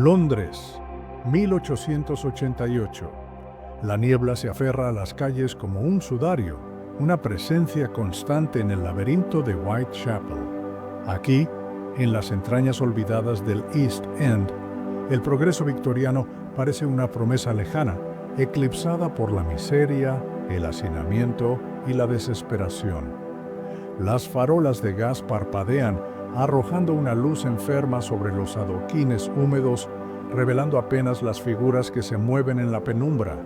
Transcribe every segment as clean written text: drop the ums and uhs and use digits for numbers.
Londres, 1888. La niebla se aferra a las calles como un sudario, una presencia constante en el laberinto de Whitechapel. Aquí, en las entrañas olvidadas del East End, el progreso victoriano parece una promesa lejana, eclipsada por la miseria, el hacinamiento y la desesperación. Las farolas de gas parpadean, arrojando una luz enferma sobre los adoquines húmedos, revelando apenas las figuras que se mueven en la penumbra.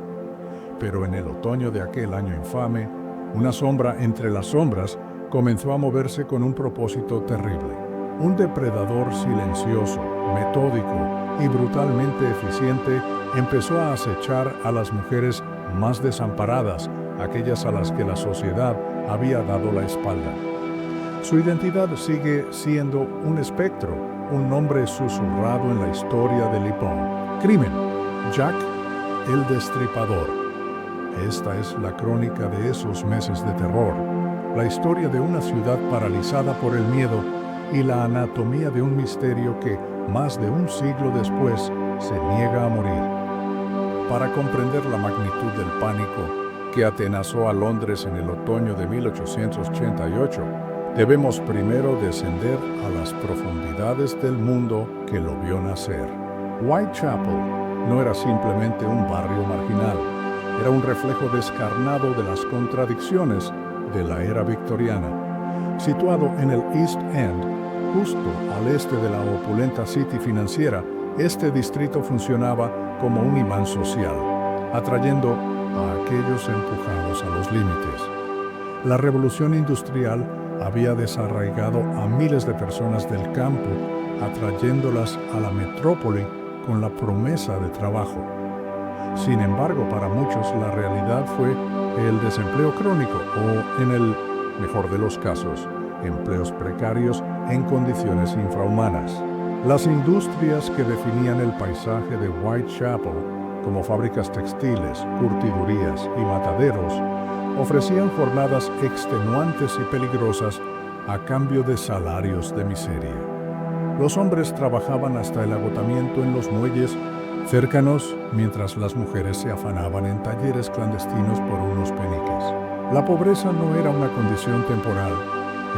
Pero en el otoño de aquel año infame, una sombra entre las sombras comenzó a moverse con un propósito terrible. Un depredador silencioso, metódico y brutalmente eficiente empezó a acechar a las mujeres más desamparadas, aquellas a las que la sociedad había dado la espalda. Su identidad sigue siendo un espectro, un nombre susurrado en la historia de Lipón. Crimen: Jack el Destripador. Esta es la crónica de esos meses de terror, la historia de una ciudad paralizada por el miedo y la anatomía de un misterio que, más de un siglo después, se niega a morir. Para comprender la magnitud del pánico que atenazó a Londres en el otoño de 1888, debemos primero descender a las profundidades del mundo que lo vio nacer. Whitechapel no era simplemente un barrio marginal, era un reflejo descarnado de las contradicciones de la era victoriana. Situado en el East End, justo al este de la opulenta City financiera, este distrito funcionaba como un imán social, atrayendo a aquellos empujados a los límites. La revolución industrial había desarraigado a miles de personas del campo, atrayéndolas a la metrópoli con la promesa de trabajo. Sin embargo, para muchos la realidad fue el desempleo crónico o, en el mejor de los casos, empleos precarios en condiciones infrahumanas. Las industrias que definían el paisaje de Whitechapel, como fábricas textiles, curtidurías y mataderos, ofrecían jornadas extenuantes y peligrosas a cambio de salarios de miseria. Los hombres trabajaban hasta el agotamiento en los muelles cercanos, mientras las mujeres se afanaban en talleres clandestinos por unos peniques. La pobreza no era una condición temporal,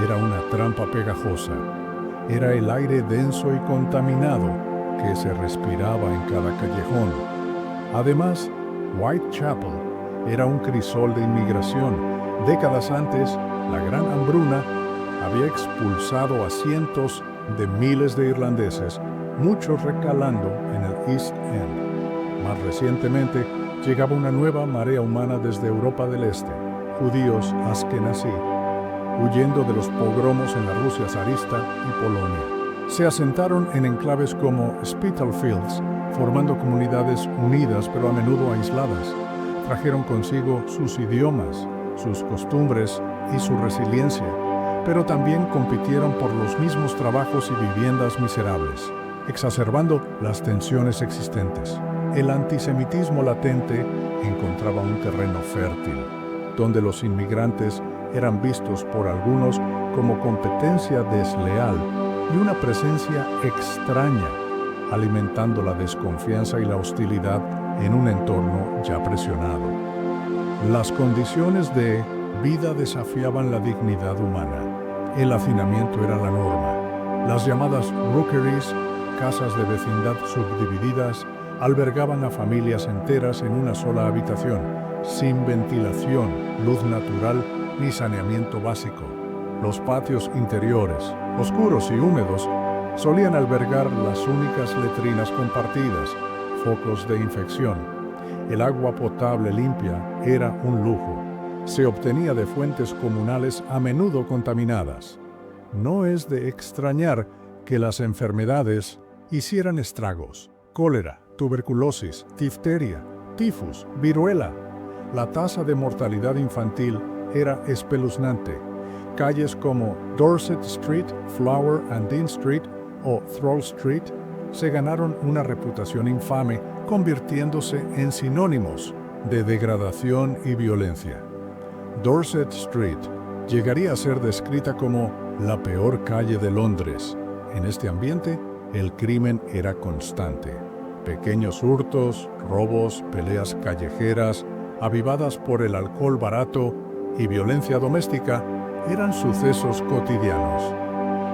era una trampa pegajosa. Era el aire denso y contaminado que se respiraba en cada callejón. Además, Whitechapel era un crisol de inmigración. Décadas antes, la Gran Hambruna había expulsado a cientos de miles de irlandeses, muchos recalando en el East End. Más recientemente, llegaba una nueva marea humana desde Europa del Este, judíos askenazí, huyendo de los pogromos en la Rusia zarista y Polonia. Se asentaron en enclaves como Spitalfields, formando comunidades unidas pero a menudo aisladas. Trajeron consigo sus idiomas, sus costumbres y su resiliencia, pero también compitieron por los mismos trabajos y viviendas miserables, exacerbando las tensiones existentes. El antisemitismo latente encontraba un terreno fértil, donde los inmigrantes eran vistos por algunos como competencia desleal y una presencia extraña, alimentando la desconfianza y la hostilidad en un entorno ya presionado. Las condiciones de vida desafiaban la dignidad humana. El hacinamiento era la norma. Las llamadas rookeries, casas de vecindad subdivididas, albergaban a familias enteras en una sola habitación, sin ventilación, luz natural ni saneamiento básico. Los patios interiores, oscuros y húmedos, solían albergar las únicas letrinas compartidas, focos de infección. El agua potable limpia era un lujo. Se obtenía de fuentes comunales a menudo contaminadas. No es de extrañar que las enfermedades hicieran estragos. Cólera, tuberculosis, difteria, tifus, viruela. La tasa de mortalidad infantil era espeluznante. Calles como Dorset Street, Flower and Dean Street o Thrall Street se ganaron una reputación infame, convirtiéndose en sinónimos de degradación y violencia. Dorset Street llegaría a ser descrita como la peor calle de Londres. En este ambiente, el crimen era constante. Pequeños hurtos, robos, peleas callejeras, avivadas por el alcohol barato y violencia doméstica, eran sucesos cotidianos.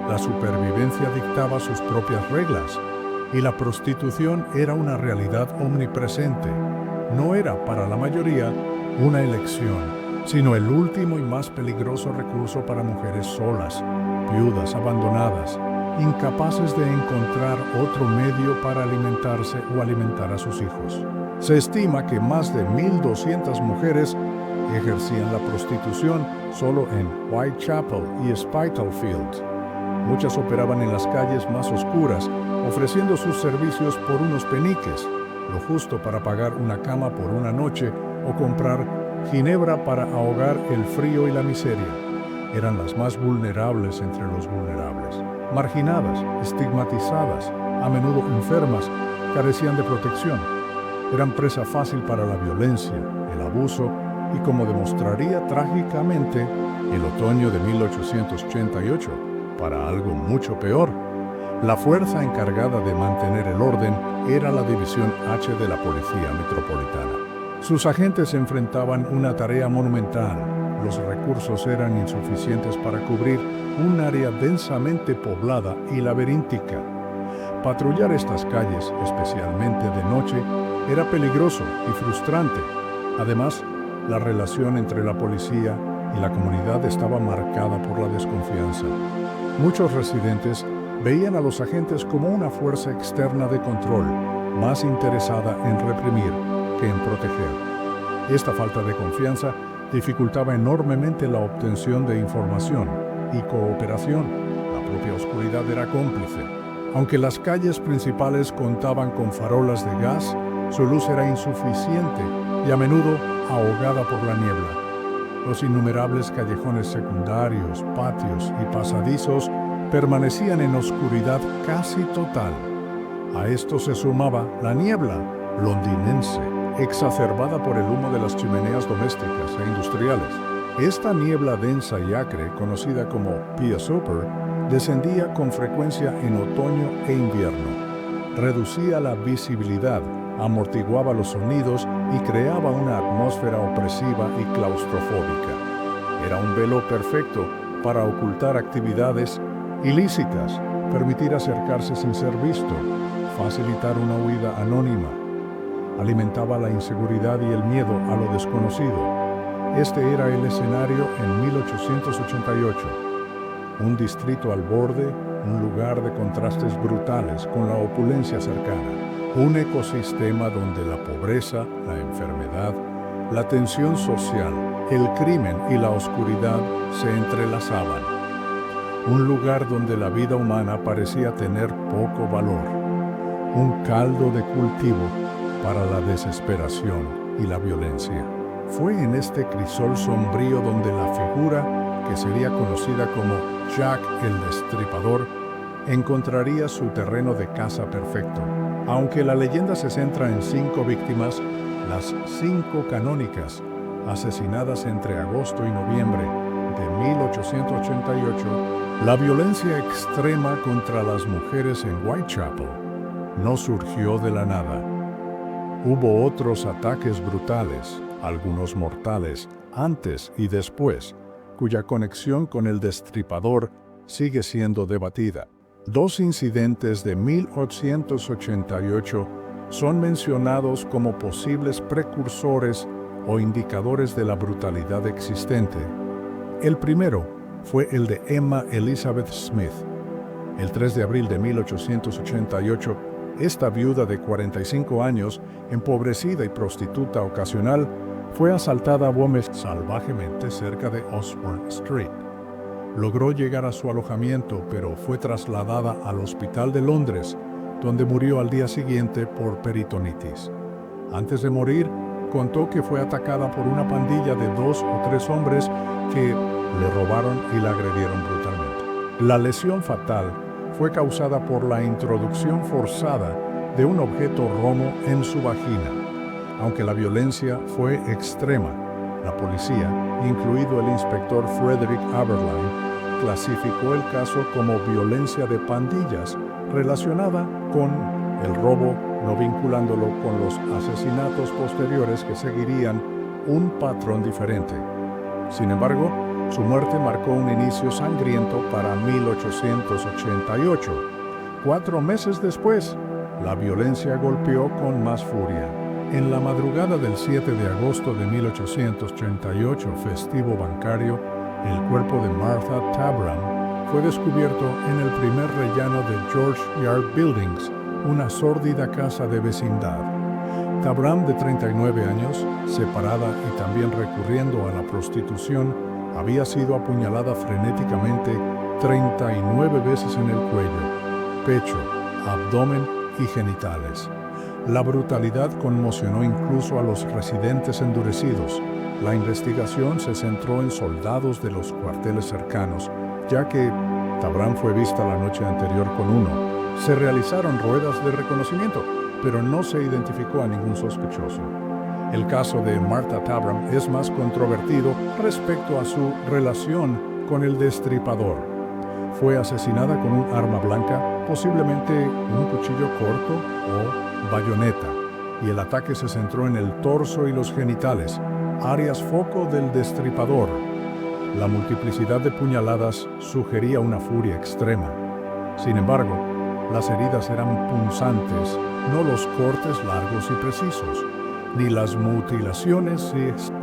La supervivencia dictaba sus propias reglas y la prostitución era una realidad omnipresente. No era para la mayoría una elección, sino el último y más peligroso recurso para mujeres solas, viudas, abandonadas, incapaces de encontrar otro medio para alimentarse o alimentar a sus hijos. Se estima que más de 1,200 mujeres ejercían la prostitución solo en Whitechapel y Spitalfields. Muchas operaban en las calles más oscuras, ofreciendo sus servicios por unos peniques, lo justo para pagar una cama por una noche o comprar ginebra para ahogar el frío y la miseria. Eran las más vulnerables entre los vulnerables. Marginadas, estigmatizadas, a menudo enfermas, carecían de protección. Eran presa fácil para la violencia, el abuso y, como demostraría trágicamente, el otoño de 1888, para algo mucho peor. La fuerza encargada de mantener el orden era la División H de la Policía Metropolitana. Sus agentes enfrentaban una tarea monumental. Los recursos eran insuficientes para cubrir un área densamente poblada y laberíntica. Patrullar estas calles, especialmente de noche, era peligroso y frustrante. Además, la relación entre la policía y la comunidad estaba marcada por la desconfianza. Muchos residentes veían a los agentes como una fuerza externa de control, más interesada en reprimir que en proteger. Esta falta de confianza dificultaba enormemente la obtención de información y cooperación. La propia oscuridad era cómplice. Aunque las calles principales contaban con farolas de gas, su luz era insuficiente y a menudo ahogada por la niebla. Los innumerables callejones secundarios, patios y pasadizos permanecían en oscuridad casi total. A esto se sumaba la niebla londinense, exacerbada por el humo de las chimeneas domésticas e industriales. Esta niebla densa y acre, conocida como Pea Super, descendía con frecuencia en otoño e invierno. Reducía la visibilidad, amortiguaba los sonidos y creaba una atmósfera opresiva y claustrofóbica. Era un velo perfecto para ocultar actividades ilícitas, permitir acercarse sin ser visto, facilitar una huida anónima. Alimentaba la inseguridad y el miedo a lo desconocido. Este era el escenario en 1888. Un distrito al borde, un lugar de contrastes brutales con la opulencia cercana. Un ecosistema donde la pobreza, la enfermedad, la tensión social, el crimen y la oscuridad se entrelazaban. Un lugar donde la vida humana parecía tener poco valor. Un caldo de cultivo para la desesperación y la violencia. Fue en este crisol sombrío donde la figura, que sería conocida como Jack el Destripador, encontraría su terreno de caza perfecto. Aunque la leyenda se centra en 5 víctimas, las 5 canónicas, asesinadas entre agosto y noviembre de 1888, la violencia extrema contra las mujeres en Whitechapel no surgió de la nada. Hubo otros ataques brutales, algunos mortales, antes y después, cuya conexión con el Destripador sigue siendo debatida. 2 incidentes de 1888 son mencionados como posibles precursores o indicadores de la brutalidad existente. El primero fue el de Emma Elizabeth Smith. El 3 de abril de 1888, Esta viuda de 45 años, empobrecida y prostituta ocasional, fue asaltada a bombes salvajemente cerca de Osborne Street. Logró llegar a su alojamiento, pero fue trasladada al Hospital de Londres, donde murió al día siguiente por peritonitis. Antes de morir, contó que fue atacada por una pandilla de 2 o 3 hombres que le robaron y la agredieron brutalmente. La lesión fatal fue causada por la introducción forzada de un objeto romo en su vagina. Aunque la violencia fue extrema, la policía, incluido el inspector Frederick Aberline, clasificó el caso como violencia de pandillas relacionada con el robo, no vinculándolo con los asesinatos posteriores que seguirían un patrón diferente. Sin embargo, su muerte marcó un inicio sangriento para 1888. 4 meses después, la violencia golpeó con más furia. En la madrugada del 7 de agosto de 1888, festivo bancario, el cuerpo de Martha Tabram fue descubierto en el primer rellano de George Yard Buildings, una sórdida casa de vecindad. Tabram, de 39 años, separada y también recurriendo a la prostitución, había sido apuñalada frenéticamente 39 veces en el cuello, pecho, abdomen y genitales. La brutalidad conmocionó incluso a los residentes endurecidos. La investigación se centró en soldados de los cuarteles cercanos, ya que Tabram fue vista la noche anterior con uno. Se realizaron ruedas de reconocimiento, pero no se identificó a ningún sospechoso. El caso de Martha Tabram es más controvertido respecto a su relación con el destripador. Fue asesinada con un arma blanca, posiblemente un cuchillo corto o bayoneta, y el ataque se centró en el torso y los genitales, áreas foco del destripador. La multiplicidad de puñaladas sugería una furia extrema. Sin embargo, las heridas eran punzantes, no los cortes largos y precisos, ni las mutilaciones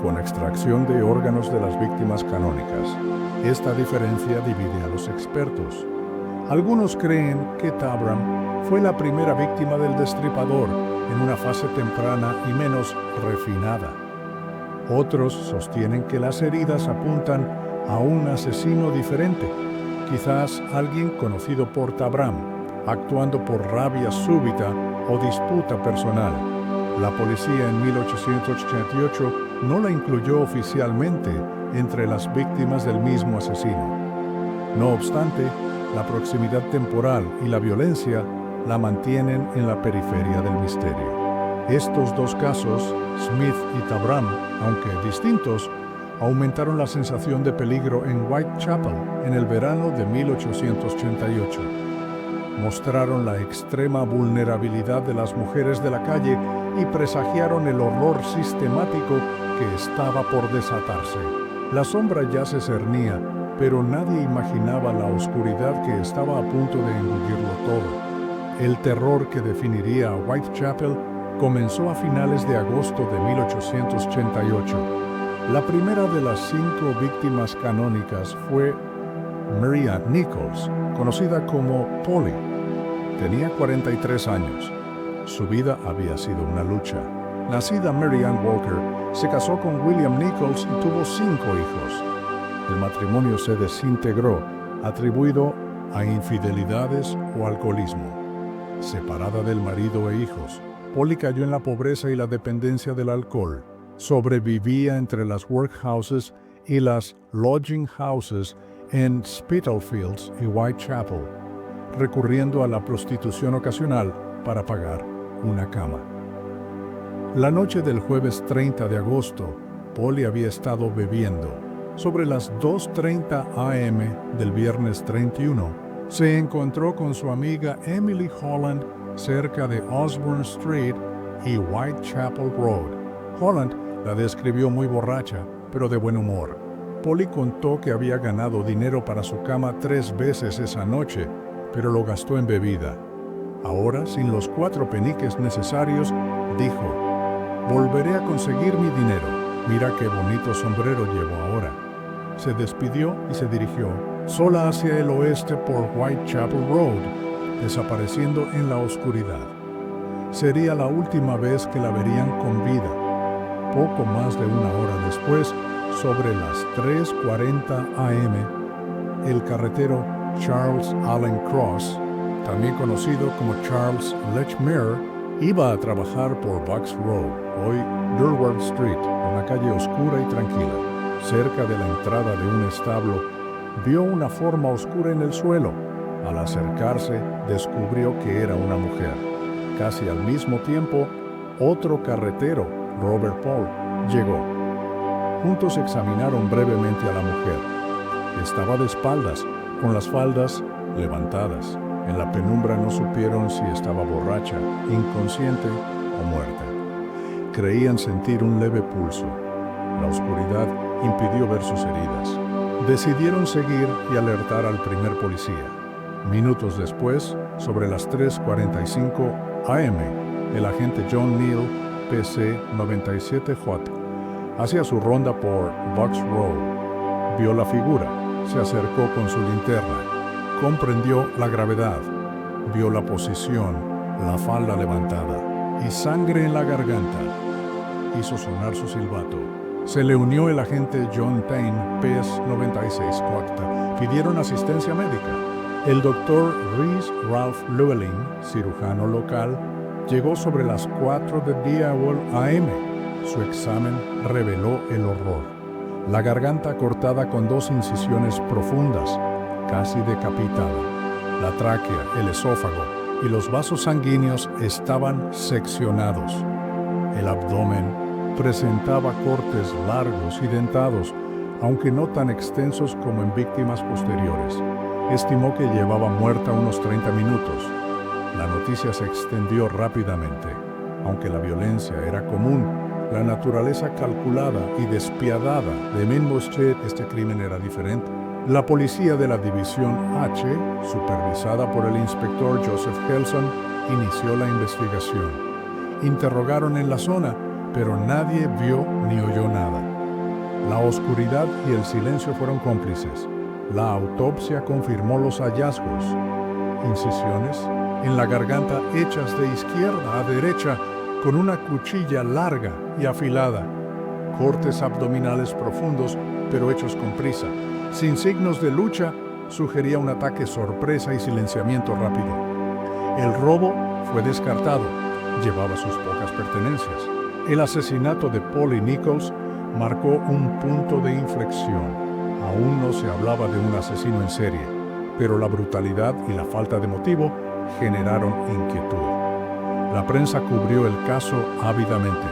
con extracción de órganos de las víctimas canónicas. Esta diferencia divide a los expertos. Algunos creen que Tabram fue la primera víctima del destripador en una fase temprana y menos refinada. Otros sostienen que las heridas apuntan a un asesino diferente, quizás alguien conocido por Tabram, actuando por rabia súbita o disputa personal. La policía en 1888 no la incluyó oficialmente entre las víctimas del mismo asesino. No obstante, la proximidad temporal y la violencia la mantienen en la periferia del misterio. Estos dos casos, Smith y Tabram, aunque distintos, aumentaron la sensación de peligro en Whitechapel en el verano de 1888. Mostraron la extrema vulnerabilidad de las mujeres de la calle y presagiaron el horror sistemático que estaba por desatarse. La sombra ya se cernía, pero nadie imaginaba la oscuridad que estaba a punto de engullirlo todo. El terror que definiría a Whitechapel comenzó a finales de agosto de 1888. La primera de las 5 víctimas canónicas fue Mary Ann Nichols, conocida como Polly. Tenía 43 años. Su vida había sido una lucha. Nacida Mary Ann Walker, se casó con William Nichols y tuvo 5 hijos. El matrimonio se desintegró, atribuido a infidelidades o alcoholismo. Separada del marido e hijos, Polly cayó en la pobreza y la dependencia del alcohol. Sobrevivía entre las workhouses y las lodging houses en Spitalfields y Whitechapel, recurriendo a la prostitución ocasional para pagar una cama. La noche del jueves 30 de agosto, Polly había estado bebiendo. Sobre las 2:30 a.m. del viernes 31, se encontró con su amiga Emily Holland cerca de Osborne Street y Whitechapel Road. Holland la describió muy borracha, pero de buen humor. Polly contó que había ganado dinero para su cama 3 veces esa noche, pero lo gastó en bebida. Ahora, sin los 4 peniques necesarios, dijo: «Volveré a conseguir mi dinero. Mira qué bonito sombrero llevo ahora». Se despidió y se dirigió sola hacia el oeste por Whitechapel Road, desapareciendo en la oscuridad. Sería la última vez que la verían con vida. Poco más de una hora después, sobre las 3:40 a.m., el carretero Charles Allen Cross, también conocido como Charles Lechmere, iba a trabajar por Bucks Road, hoy Durward Street, una calle oscura y tranquila. Cerca de la entrada de un establo, vio una forma oscura en el suelo. Al acercarse, descubrió que era una mujer. Casi al mismo tiempo, otro carretero, Robert Paul, llegó. Juntos examinaron brevemente a la mujer. Estaba de espaldas, con las faldas levantadas. En la penumbra no supieron si estaba borracha, inconsciente o muerta. Creían sentir un leve pulso. La oscuridad impidió ver sus heridas. Decidieron seguir y alertar al primer policía. Minutos después, sobre las 3:45 a.m., el agente John Neal, PC 97J, hacía su ronda por Bucks Road. Vio la figura, se acercó con su linterna. Comprendió la gravedad, vio la posición, la falda levantada y sangre en la garganta. Hizo sonar su silbato. Se le unió el agente John Payne, PS 96 Cuacta. Pidieron asistencia médica. El doctor Rhys Ralph Llewellyn, cirujano local, llegó sobre las 4 de día a.m. Su examen reveló el horror. La garganta cortada con 2 incisiones profundas, casi decapitada. La tráquea, el esófago y los vasos sanguíneos estaban seccionados. El abdomen presentaba cortes largos y dentados, aunque no tan extensos como en víctimas posteriores. Estimó que llevaba muerta unos 30 minutos. La noticia se extendió rápidamente. Aunque la violencia era común, la naturaleza calculada y despiadada de Minbosted, este crimen era diferente. La policía de la División H, supervisada por el inspector Joseph Helson, inició la investigación. Interrogaron en la zona, pero nadie vio ni oyó nada. La oscuridad y el silencio fueron cómplices. La autopsia confirmó los hallazgos. Incisiones en la garganta hechas de izquierda a derecha con una cuchilla larga y afilada. Cortes abdominales profundos, pero hechos con prisa. Sin signos de lucha, sugería un ataque sorpresa y silenciamiento rápido. El robo fue descartado. Llevaba sus pocas pertenencias. El asesinato de Polly Nichols marcó un punto de inflexión. Aún no se hablaba de un asesino en serie, pero la brutalidad y la falta de motivo generaron inquietud. La prensa cubrió el caso ávidamente,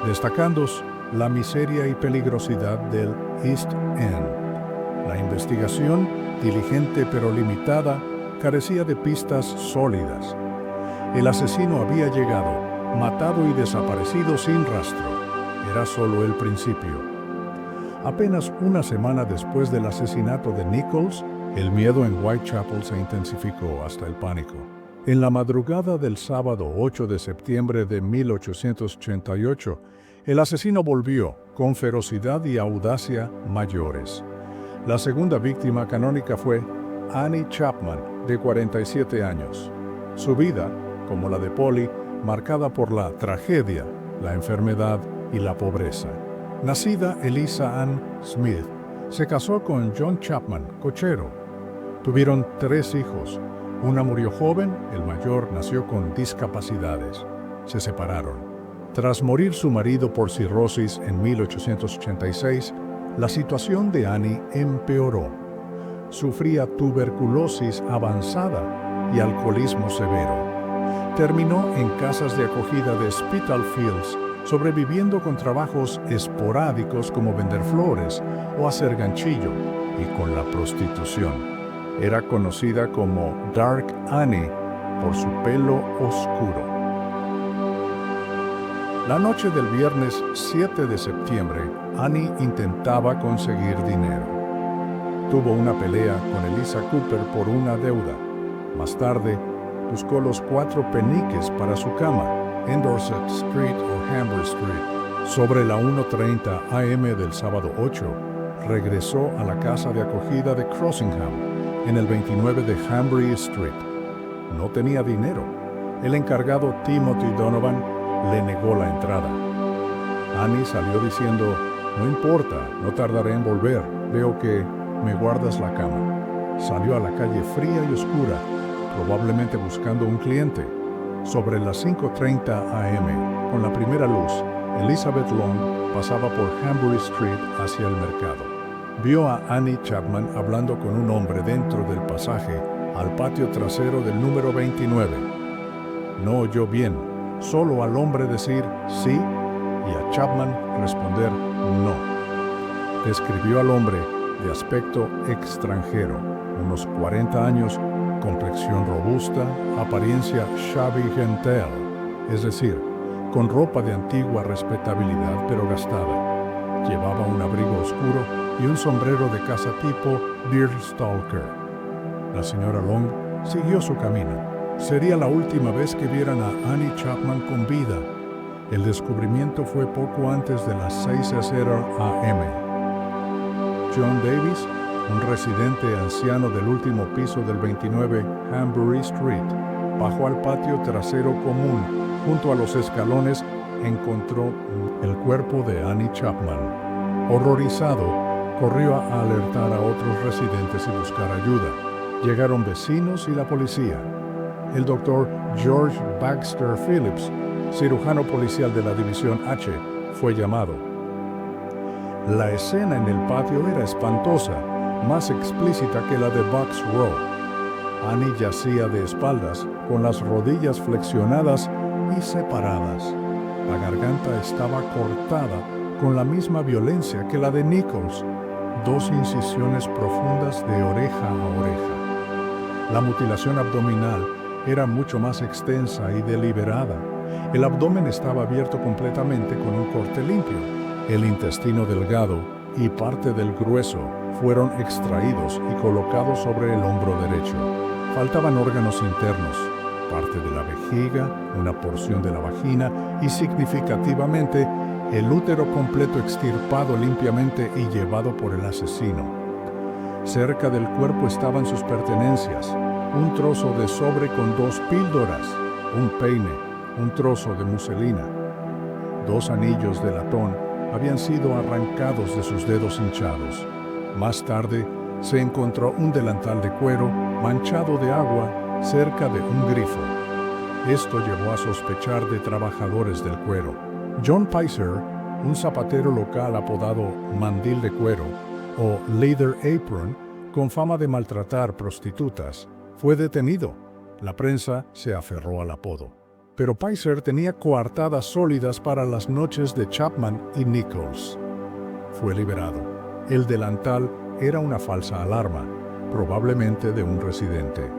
destacando la miseria y peligrosidad del East End. La investigación, diligente pero limitada, carecía de pistas sólidas. El asesino había llegado, matado y desaparecido sin rastro. Era solo el principio. Apenas una semana después del asesinato de Nichols, el miedo en Whitechapel se intensificó hasta el pánico. En la madrugada del sábado 8 de septiembre de 1888, el asesino volvió con ferocidad y audacia mayores. La segunda víctima canónica fue Annie Chapman, de 47 años. Su vida, como la de Polly, marcada por la tragedia, la enfermedad y la pobreza. Nacida Eliza Ann Smith, se casó con John Chapman, cochero. Tuvieron 3 hijos. Una murió joven, el mayor nació con discapacidades. Se separaron. Tras morir su marido por cirrosis en 1886, la situación de Annie empeoró. Sufría tuberculosis avanzada y alcoholismo severo. Terminó en casas de acogida de Spitalfields, sobreviviendo con trabajos esporádicos como vender flores o hacer ganchillo, y con la prostitución. Era conocida como Dark Annie por su pelo oscuro. La noche del viernes 7 de septiembre, Annie intentaba conseguir dinero. Tuvo una pelea con Eliza Cooper por una deuda. Más tarde, buscó los 4 peniques para su cama en Dorset Street o Hamber Street. Sobre la 1:30 a.m. del sábado 8, regresó a la casa de acogida de Crossingham, en el 29 de Hambury Street. No tenía dinero. El encargado Timothy Donovan le negó la entrada. Annie salió diciendo: «No importa, no tardaré en volver. Veo que me guardas la cama». Salió a la calle fría y oscura, probablemente buscando un cliente. Sobre las 5:30 a.m., con la primera luz, Elizabeth Long pasaba por Hanbury Street hacia el mercado. Vio a Annie Chapman hablando con un hombre dentro del pasaje al patio trasero del número 29. No oyó bien, solo al hombre decir sí y a Chapman responder no. Describió al hombre de aspecto extranjero, unos 40 años, complexión robusta, apariencia shabby gentel, es decir, con ropa de antigua respetabilidad pero gastada. Llevaba un abrigo oscuro y un sombrero de caza tipo deerstalker. La señora Long siguió su camino. Sería la última vez que vieran a Annie Chapman con vida. El descubrimiento fue poco antes de las 6:00 a.m. John Davis, un residente anciano del último piso del 29 Hanbury Street, bajó al patio trasero común. Junto a los escalones encontró el cuerpo de Annie Chapman. Horrorizado, corrió a alertar a otros residentes y buscar ayuda. Llegaron vecinos y la policía. El doctor George Baxter Phillips, cirujano policial de la División H, fue llamado. La escena en el patio era espantosa, más explícita que la de Bucks Row. Annie yacía de espaldas, con las rodillas flexionadas y separadas. La garganta estaba cortada con la misma violencia que la de Nichols, 2 incisiones profundas de oreja a oreja. La mutilación abdominal era mucho más extensa y deliberada. El abdomen estaba abierto completamente con un corte limpio. El intestino delgado y parte del grueso fueron extraídos y colocados sobre el hombro derecho. Faltaban órganos internos, parte de la vejiga, una porción de la vagina y, significativamente, el útero completo extirpado limpiamente y llevado por el asesino. Cerca del cuerpo estaban sus pertenencias: un trozo de sobre con 2 píldoras, un peine, un trozo de muselina. 2 anillos de latón habían sido arrancados de sus dedos hinchados. Más tarde, se encontró un delantal de cuero manchado de agua cerca de un grifo. Esto llevó a sospechar de trabajadores del cuero. John Pizer, un zapatero local apodado Mandil de Cuero o Leather Apron, con fama de maltratar prostitutas, fue detenido. La prensa se aferró al apodo. Pero Pizer tenía coartadas sólidas para las noches de Chapman y Nichols. Fue liberado. El delantal era una falsa alarma, probablemente de un residente.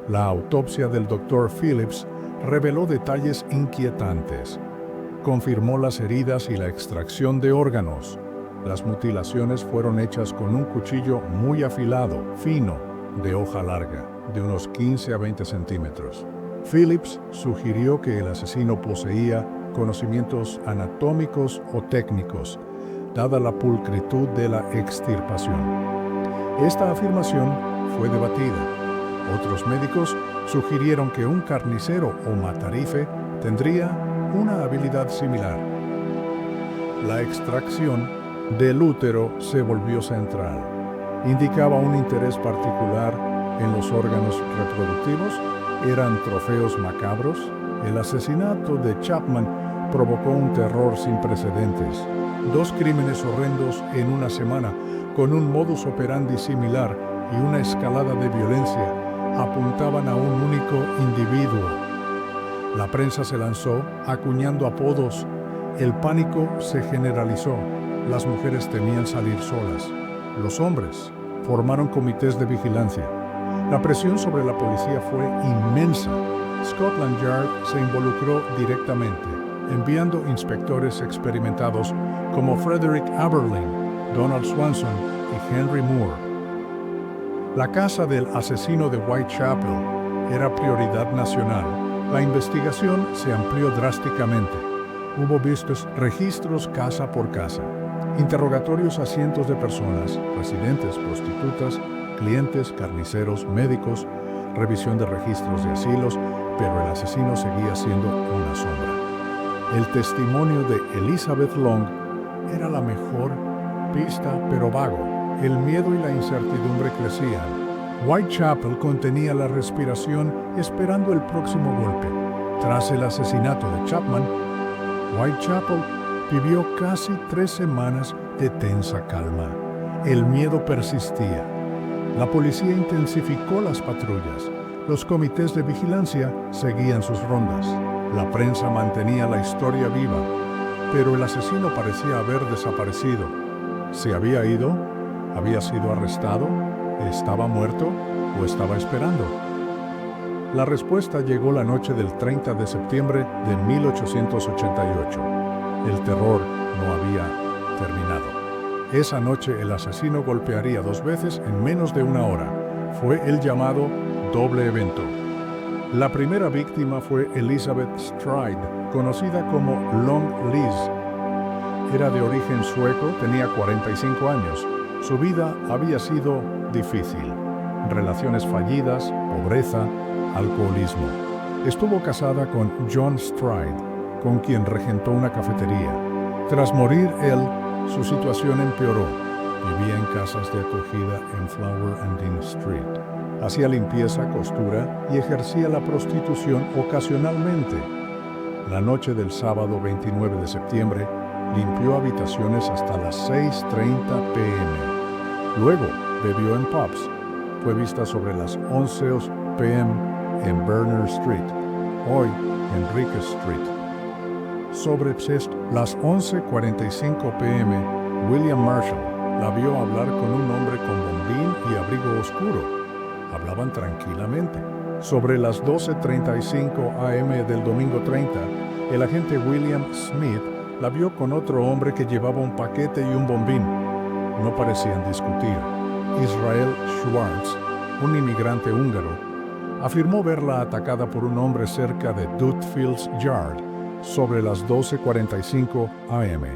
La autopsia del Dr. Phillips reveló detalles inquietantes. Confirmó las heridas y la extracción de órganos. Las mutilaciones fueron hechas con un cuchillo muy afilado, fino, de hoja larga, de unos 15 a 20 centímetros. Phillips sugirió que el asesino poseía conocimientos anatómicos o técnicos, dada la pulcritud de la extirpación. Esta afirmación fue debatida. Otros médicos sugirieron que un carnicero o matarife tendría una habilidad similar. La extracción del útero se volvió central. Indicaba un interés particular en los órganos reproductivos. Eran trofeos macabros. El asesinato de Chapman provocó un terror sin precedentes. 2 crímenes horrendos en una semana, con un modus operandi similar y una escalada de violencia, apuntaban a un único individuo. La prensa se lanzó, acuñando apodos. El pánico se generalizó. Las mujeres temían salir solas. Los hombres formaron comités de vigilancia. La presión sobre la policía fue inmensa. Scotland Yard se involucró directamente, enviando inspectores experimentados como Frederick Aberlin, Donald Swanson y Henry Moore. La casa del asesino de Whitechapel era prioridad nacional. La investigación se amplió drásticamente. Hubo vistos registros casa por casa, interrogatorios a cientos de personas, residentes, prostitutas, clientes, carniceros, médicos, revisión de registros de asilos, pero el asesino seguía siendo una sombra. El testimonio de Elizabeth Long era la mejor pista, pero vago. El miedo y la incertidumbre crecían. Whitechapel contenía la respiración esperando el próximo golpe. Tras el asesinato de Chapman, Whitechapel vivió casi 3 semanas de tensa calma. El miedo persistía. La policía intensificó las patrullas. Los comités de vigilancia seguían sus rondas. La prensa mantenía la historia viva, pero el asesino parecía haber desaparecido. ¿Se había ido? ¿Había sido arrestado? ¿Estaba muerto o estaba esperando? La respuesta llegó la noche del 30 de septiembre de 1888. El terror no había terminado. Esa noche el asesino golpearía 2 veces en menos de 1 hora. Fue el llamado doble evento. La primera víctima fue Elizabeth Stride, conocida como Long Liz. Era de origen sueco, tenía 45 años. Su vida había sido difícil. Relaciones fallidas, pobreza, alcoholismo. Estuvo casada con John Stride, con quien regentó una cafetería. Tras morir él, su situación empeoró. Vivía en casas de acogida en Flower and Dean Street. Hacía limpieza, costura y ejercía la prostitución ocasionalmente. La noche del sábado 29 de septiembre, limpió habitaciones hasta las 6:30 p.m. Luego, bebió en pubs. Fue vista sobre las 11 p.m. en Berner Street, hoy Enriquez Street. Sobre las 11:45 p.m., William Marshall la vio hablar con un hombre con bombín y abrigo oscuro. Hablaban tranquilamente. Sobre las 12:35 a.m. del domingo 30, el agente William Smith la vio con otro hombre que llevaba un paquete y un bombín. No parecían discutir. Israel Schwartz, un inmigrante húngaro, afirmó verla atacada por un hombre cerca de Dutfield's Yard sobre las 12:45 a.m.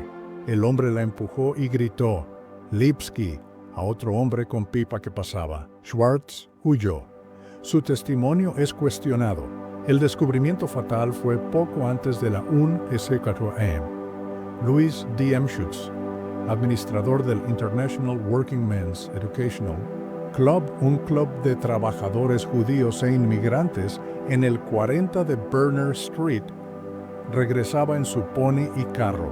El hombre la empujó y gritó «Lipski» a otro hombre con pipa que pasaba. Schwartz huyó. Su testimonio es cuestionado. El descubrimiento fatal fue poco antes de la 1:04 a.m. Louis D. Schutz, administrador del International Working Men's Educational Club, un club de trabajadores judíos e inmigrantes en el 40 de Berner Street, regresaba en su pony y carro.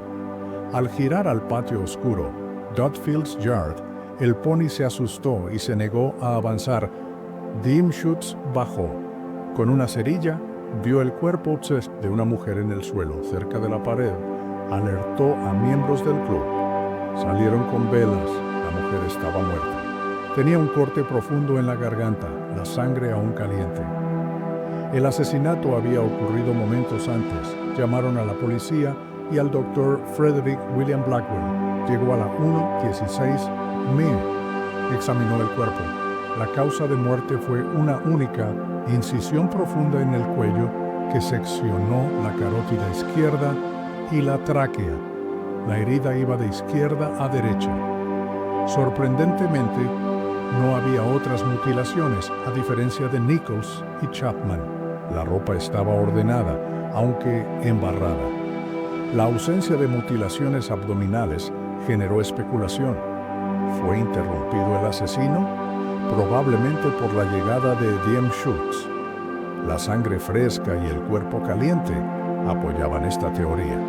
Al girar al patio oscuro, Dutfield's Yard, el pony se asustó y se negó a avanzar. Dean Schutz bajó. Con una cerilla, vio el cuerpo de una mujer en el suelo, cerca de la pared. Alertó a miembros del club. Salieron con velas. La mujer estaba muerta. Tenía un corte profundo en la garganta, la sangre aún caliente. El asesinato había ocurrido momentos antes. Llamaron a la policía y al doctor Frederick William Blackwell. Llegó a la 1:16 m. Examinó el cuerpo. La causa de muerte fue una única incisión profunda en el cuello que seccionó la carótida izquierda y la tráquea. La herida iba de izquierda a derecha. Sorprendentemente, no había otras mutilaciones, a diferencia de Nichols y Chapman. La ropa estaba ordenada, aunque embarrada. La ausencia de mutilaciones abdominales generó especulación. ¿Fue interrumpido el asesino? Probablemente por la llegada de Dean Schutz. La sangre fresca y el cuerpo caliente apoyaban esta teoría.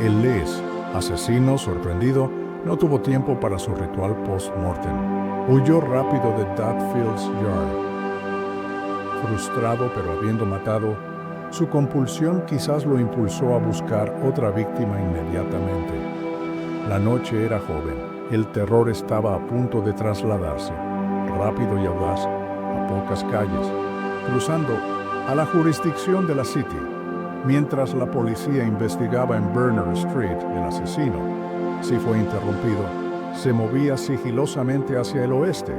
El Les, asesino sorprendido, no tuvo tiempo para su ritual post-mortem. Huyó rápido de Dutfield's Yard. Frustrado pero habiendo matado, su compulsión quizás lo impulsó a buscar otra víctima inmediatamente. La noche era joven. El terror estaba a punto de trasladarse, rápido y audaz, a pocas calles, cruzando a la jurisdicción de la City. Mientras la policía investigaba en Berner Street, el asesino, si fue interrumpido, se movía sigilosamente hacia el oeste,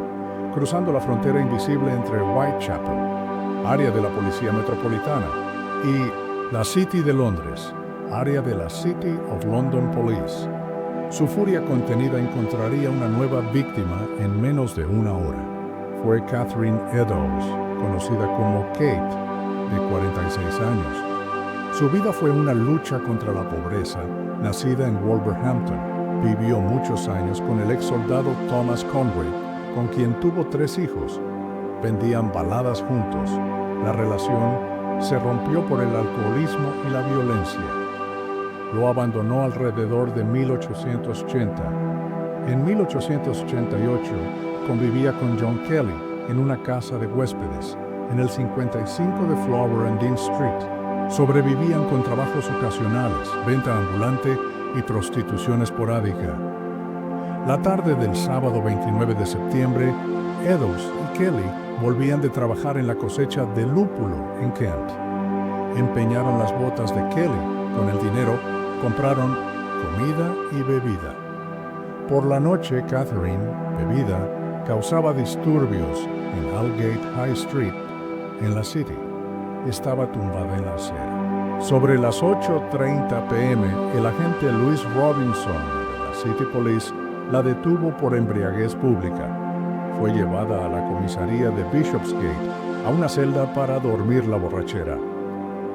cruzando la frontera invisible entre Whitechapel, área de la Policía Metropolitana, y la City de Londres, área de la City of London Police. Su furia contenida encontraría una nueva víctima en menos de 1 hora. Fue Catherine Eddowes, conocida como Kate, de 46 años. Su vida fue una lucha contra la pobreza. Nacida en Wolverhampton, vivió muchos años con el ex soldado Thomas Conway, con quien tuvo 3 hijos. Vendían baladas juntos. La relación se rompió por el alcoholismo y la violencia. Lo abandonó alrededor de 1880. En 1888 convivía con John Kelly en una casa de huéspedes en el 55 de Flower and Dean Street. Sobrevivían con trabajos ocasionales, venta ambulante y prostitución esporádica. La tarde del sábado 29 de septiembre, Eddowes y Kelly volvían de trabajar en la cosecha de lúpulo en Kent. Empeñaron las botas de Kelly. Con el dinero compraron comida y bebida. Por la noche, Catherine, bebida, causaba disturbios en Aldgate High Street, en la City. Estaba tumbada en la acera. Sobre las 8:30 p.m., el agente Louis Robinson de la City Police la detuvo por embriaguez pública. Fue llevada a la comisaría de Bishopsgate, a una celda para dormir la borrachera.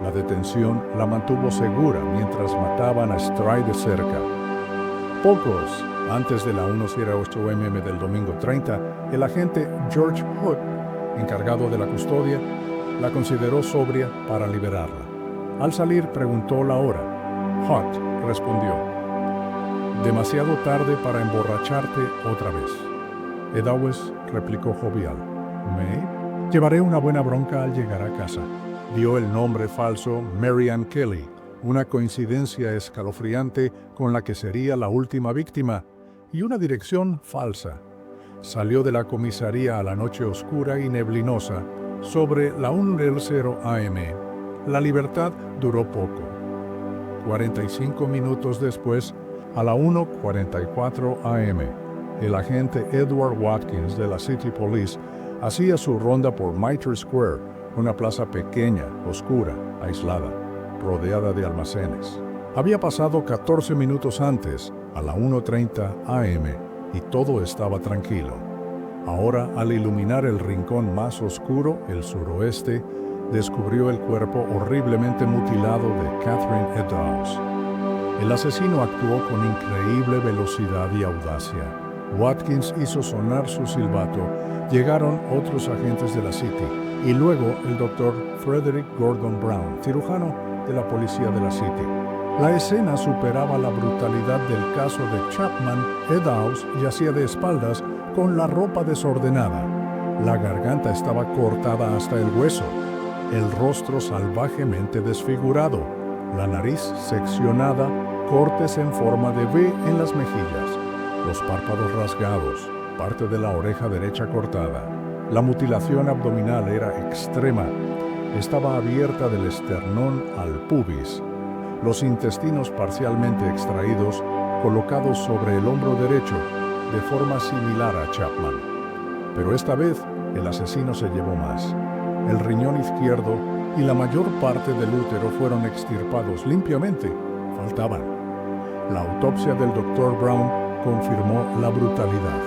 La detención la mantuvo segura mientras mataban a Stride de cerca. Pocos antes de la 1:08 m del domingo 30, el agente George Hood, encargado de la custodia, la consideró sobria para liberarla. Al salir preguntó la hora. Hood respondió: «Demasiado tarde para emborracharte otra vez». Eddowes replicó jovial: «Me llevaré una buena bronca al llegar a casa». Dio el nombre falso Mary Ann Kelly, una coincidencia escalofriante con la que sería la última víctima, y una dirección falsa. Salió de la comisaría a la noche oscura y neblinosa, sobre la 1:00 a.m. La libertad duró poco. 45 minutos después, a la 1:44 a.m., el agente Edward Watkins de la City Police hacía su ronda por Mitre Square, una plaza pequeña, oscura, aislada, rodeada de almacenes. Había pasado 14 minutos antes, a la 1:30 a.m., y todo estaba tranquilo. Ahora, al iluminar el rincón más oscuro, el suroeste, descubrió el cuerpo horriblemente mutilado de Catherine Eddowes. El asesino actuó con increíble velocidad y audacia. Watkins hizo sonar su silbato. Llegaron otros agentes de la City y luego el doctor Frederick Gordon Brown, cirujano de la policía de la City. La escena superaba la brutalidad del caso de Chapman. Eddowes yacía de espaldas con la ropa desordenada. La garganta estaba cortada hasta el hueso, el rostro salvajemente desfigurado, la nariz seccionada, cortes en forma de V en las mejillas, los párpados rasgados, parte de la oreja derecha cortada. La mutilación abdominal era extrema. Estaba abierta del esternón al pubis. Los intestinos parcialmente extraídos, colocados sobre el hombro derecho, de forma similar a Chapman. Pero esta vez, el asesino se llevó más. El riñón izquierdo y la mayor parte del útero fueron extirpados limpiamente. Faltaban. La autopsia del Dr. Brown confirmó la brutalidad.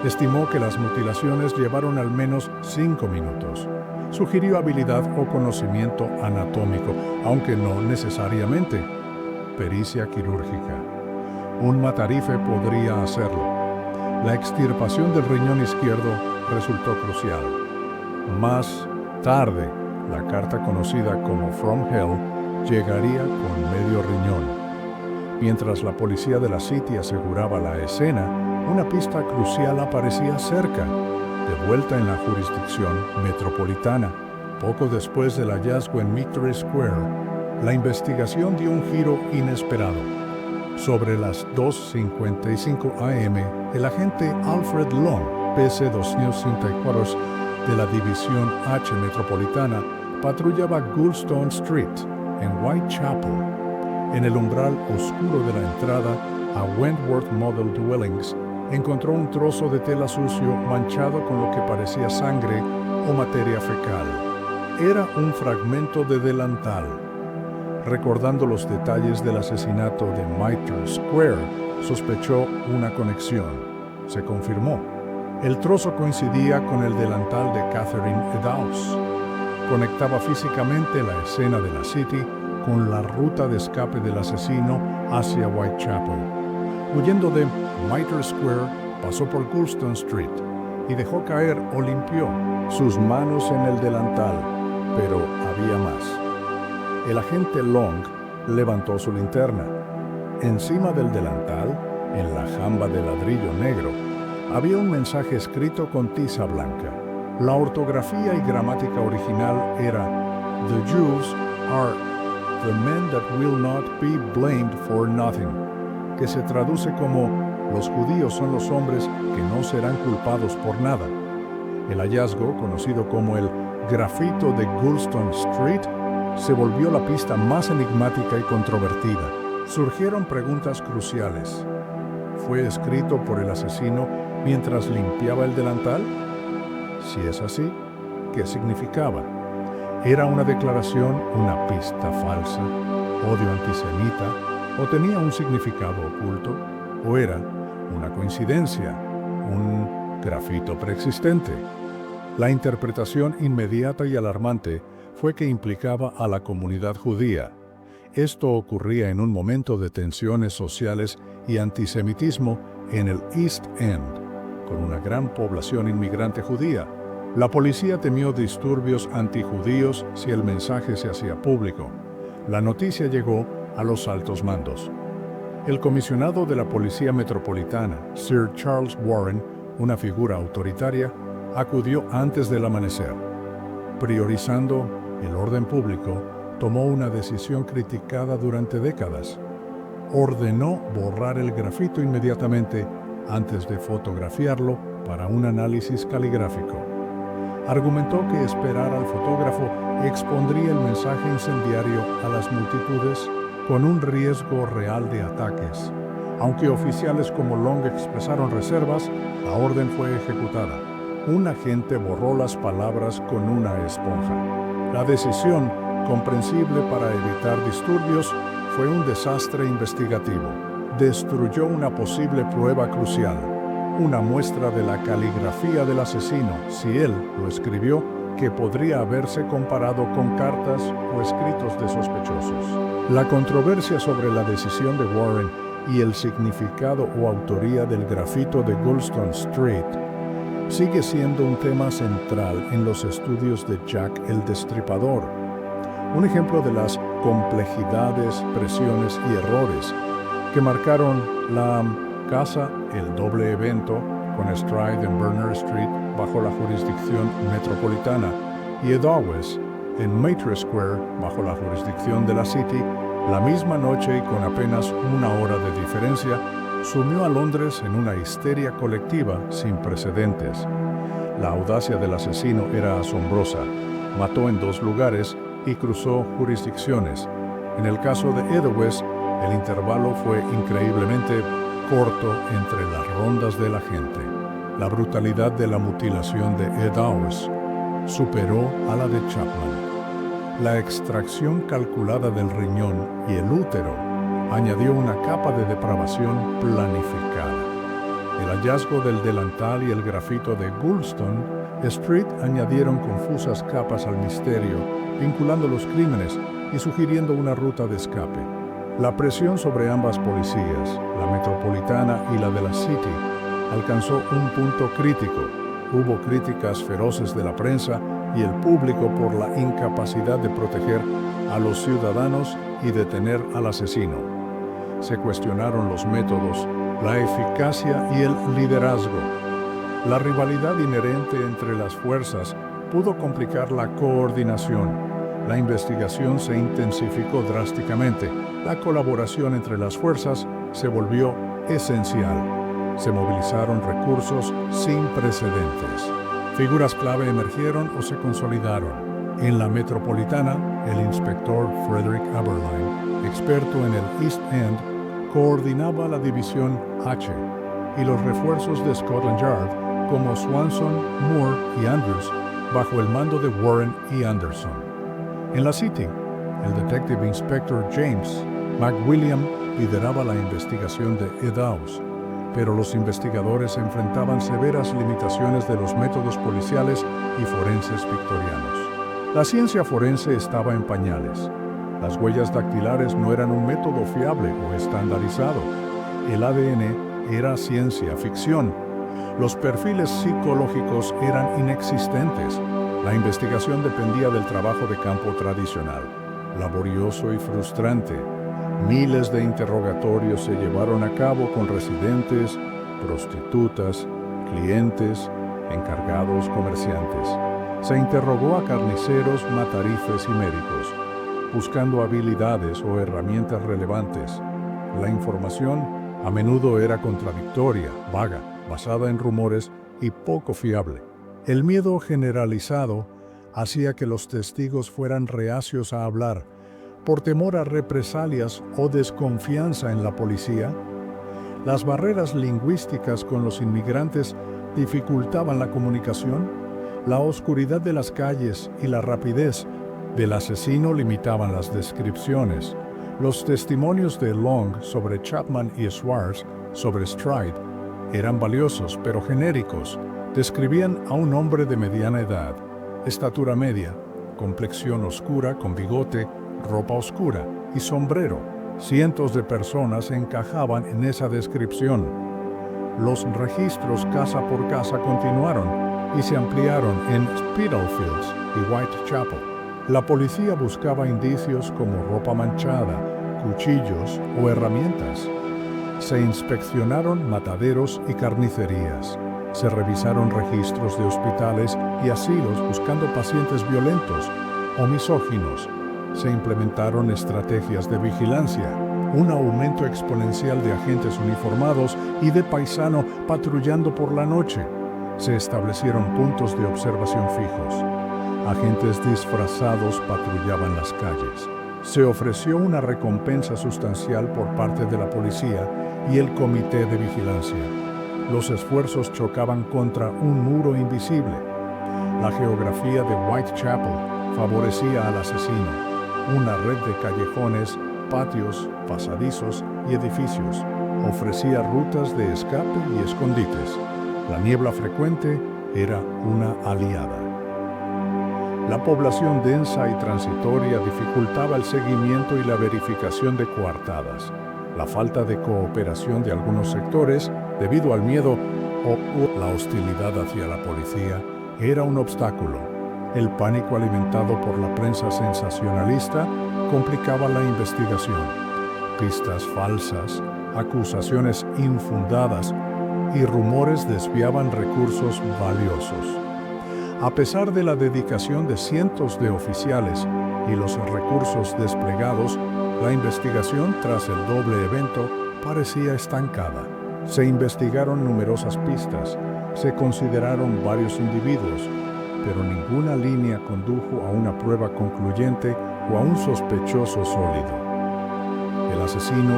Estimó que las mutilaciones llevaron al menos 5 minutos. Sugirió habilidad o conocimiento anatómico, aunque no necesariamente. Pericia quirúrgica. Un matarife podría hacerlo. La extirpación del riñón izquierdo resultó crucial. Más tarde, la carta conocida como From Hell llegaría con medio riñón. Mientras la policía de la City aseguraba la escena, una pista crucial aparecía cerca, de vuelta en la jurisdicción metropolitana. Poco después del hallazgo en Mitre Square, la investigación dio un giro inesperado. Sobre las 2:55 a.m., el agente Alfred Long, PC-254 de la División H Metropolitana, patrullaba Goulstone Street, en Whitechapel. En el umbral oscuro de la entrada a Wentworth Model Dwellings, encontró un trozo de tela sucio manchado con lo que parecía sangre o materia fecal. Era un fragmento de delantal. Recordando los detalles del asesinato de Mitre Square, sospechó una conexión. Se confirmó. El trozo coincidía con el delantal de Catherine Eddowes. conectaba físicamente la escena de la City con la ruta de escape del asesino hacia Whitechapel. Huyendo de Mitre Square, pasó por Goulston Street y dejó caer o limpió sus manos en el delantal, pero había más. El agente Long levantó su linterna. Encima del delantal, en la jamba de ladrillo negro, había un mensaje escrito con tiza blanca. La ortografía y gramática original era "The Jews are the men that will not be blamed for nothing", que se traduce como "Los judíos son los hombres que no serán culpados por nada". El hallazgo, conocido como el grafito de Goulston Street, se volvió la pista más enigmática y controvertida. Surgieron preguntas cruciales. ¿Fue escrito por el asesino mientras limpiaba el delantal? Si es así, ¿qué significaba? ¿Era una declaración, una pista falsa, odio antisemita, o tenía un significado oculto? ¿O era una coincidencia, un grafito preexistente? La interpretación inmediata y alarmante fue que implicaba a la comunidad judía. Esto ocurría en un momento de tensiones sociales y antisemitismo en el East End, con una gran población inmigrante judía. La policía temió disturbios antijudíos si el mensaje se hacía público. La noticia llegó a los altos mandos. El comisionado de la Policía Metropolitana, Sir Charles Warren, una figura autoritaria, acudió antes del amanecer. Priorizando el orden público, tomó una decisión criticada durante décadas. Ordenó borrar el grafito inmediatamente antes de fotografiarlo para un análisis caligráfico. Argumentó que esperar al fotógrafo expondría el mensaje incendiario a las multitudes con un riesgo real de ataques. Aunque oficiales como Long expresaron reservas, la orden fue ejecutada. Un agente borró las palabras con una esponja. La decisión, comprensible para evitar disturbios, fue un desastre investigativo. Destruyó una posible prueba crucial, una muestra de la caligrafía del asesino, si él lo escribió, que podría haberse comparado con cartas o escritos de sospechosos. La controversia sobre la decisión de Warren y el significado o autoría del grafito de Goulston Street sigue siendo un tema central en los estudios de Jack el Destripador. Un ejemplo de las complejidades, presiones y errores que marcaron la casa, el doble evento con Stride en Berners Street bajo la jurisdicción metropolitana y Eddowes en Mitre Square bajo la jurisdicción de la City, la misma noche y con apenas una hora de diferencia, sumió a Londres en una histeria colectiva sin precedentes. La audacia del asesino era asombrosa. Mató en 2 lugares y cruzó jurisdicciones. En el caso de Eddowes, el intervalo fue increíblemente corto entre las rondas de la gente. La brutalidad de la mutilación de Eddowes superó a la de Chapman. La extracción calculada del riñón y el útero añadió una capa de depravación planificada. El hallazgo del delantal y el grafito de Goulston Street añadieron confusas capas al misterio, vinculando los crímenes y sugiriendo una ruta de escape. La presión sobre ambas policías, la metropolitana y la de la City, alcanzó un punto crítico. Hubo críticas feroces de la prensa y el público por la incapacidad de proteger a los ciudadanos y detener al asesino. Se cuestionaron los métodos, la eficacia y el liderazgo. La rivalidad inherente entre las fuerzas pudo complicar la coordinación. La investigación se intensificó drásticamente. La colaboración entre las fuerzas se volvió esencial. Se movilizaron recursos sin precedentes. Figuras clave emergieron o se consolidaron. En la metropolitana, el inspector Frederick Aberline, experto en el East End, coordinaba la división H y los refuerzos de Scotland Yard como Swanson, Moore y Andrews bajo el mando de Warren y Anderson. En la City, el detective inspector James McWilliam lideraba la investigación de Eddowes, pero los investigadores enfrentaban severas limitaciones de los métodos policiales y forenses victorianos. La ciencia forense estaba en pañales. Las huellas dactilares no eran un método fiable o estandarizado. El ADN era ciencia ficción. Los perfiles psicológicos eran inexistentes. La investigación dependía del trabajo de campo tradicional, laborioso y frustrante. Miles de interrogatorios se llevaron a cabo con residentes, prostitutas, clientes, encargados, comerciantes. Se interrogó a carniceros, matarifes y médicos, buscando habilidades o herramientas relevantes. La información a menudo era contradictoria, vaga, basada en rumores y poco fiable. El miedo generalizado hacía que los testigos fueran reacios a hablar, por temor a represalias o desconfianza en la policía. Las barreras lingüísticas con los inmigrantes dificultaban la comunicación. La oscuridad de las calles y la rapidez del asesino limitaban las descripciones. Los testimonios de Long sobre Chapman y Schwartz sobre Stride eran valiosos pero genéricos. Describían a un hombre de mediana edad, estatura media, complexión oscura con bigote, ropa oscura y sombrero. Cientos de personas encajaban en esa descripción. Los registros casa por casa continuaron y se ampliaron en Spitalfields y Whitechapel. La policía buscaba indicios como ropa manchada, cuchillos o herramientas. Se inspeccionaron mataderos y carnicerías. Se revisaron registros de hospitales y asilos buscando pacientes violentos o misóginos. Se implementaron estrategias de vigilancia, un aumento exponencial de agentes uniformados y de paisano patrullando por la noche. Se establecieron puntos de observación fijos. Agentes disfrazados patrullaban las calles. Se ofreció una recompensa sustancial por parte de la policía y el comité de vigilancia. Los esfuerzos chocaban contra un muro invisible. La geografía de Whitechapel favorecía al asesino. Una red de callejones, patios, pasadizos y edificios ofrecía rutas de escape y escondites. La niebla frecuente era una aliada. La población densa y transitoria dificultaba el seguimiento y la verificación de coartadas. La falta de cooperación de algunos sectores, debido al miedo o la hostilidad hacia la policía, era un obstáculo. El pánico alimentado por la prensa sensacionalista complicaba la investigación. Pistas falsas, acusaciones infundadas y rumores desviaban recursos valiosos. A pesar de la dedicación de cientos de oficiales y los recursos desplegados, la investigación tras el doble evento parecía estancada. Se investigaron numerosas pistas, se consideraron varios individuos, pero ninguna línea condujo a una prueba concluyente o a un sospechoso sólido. El asesino,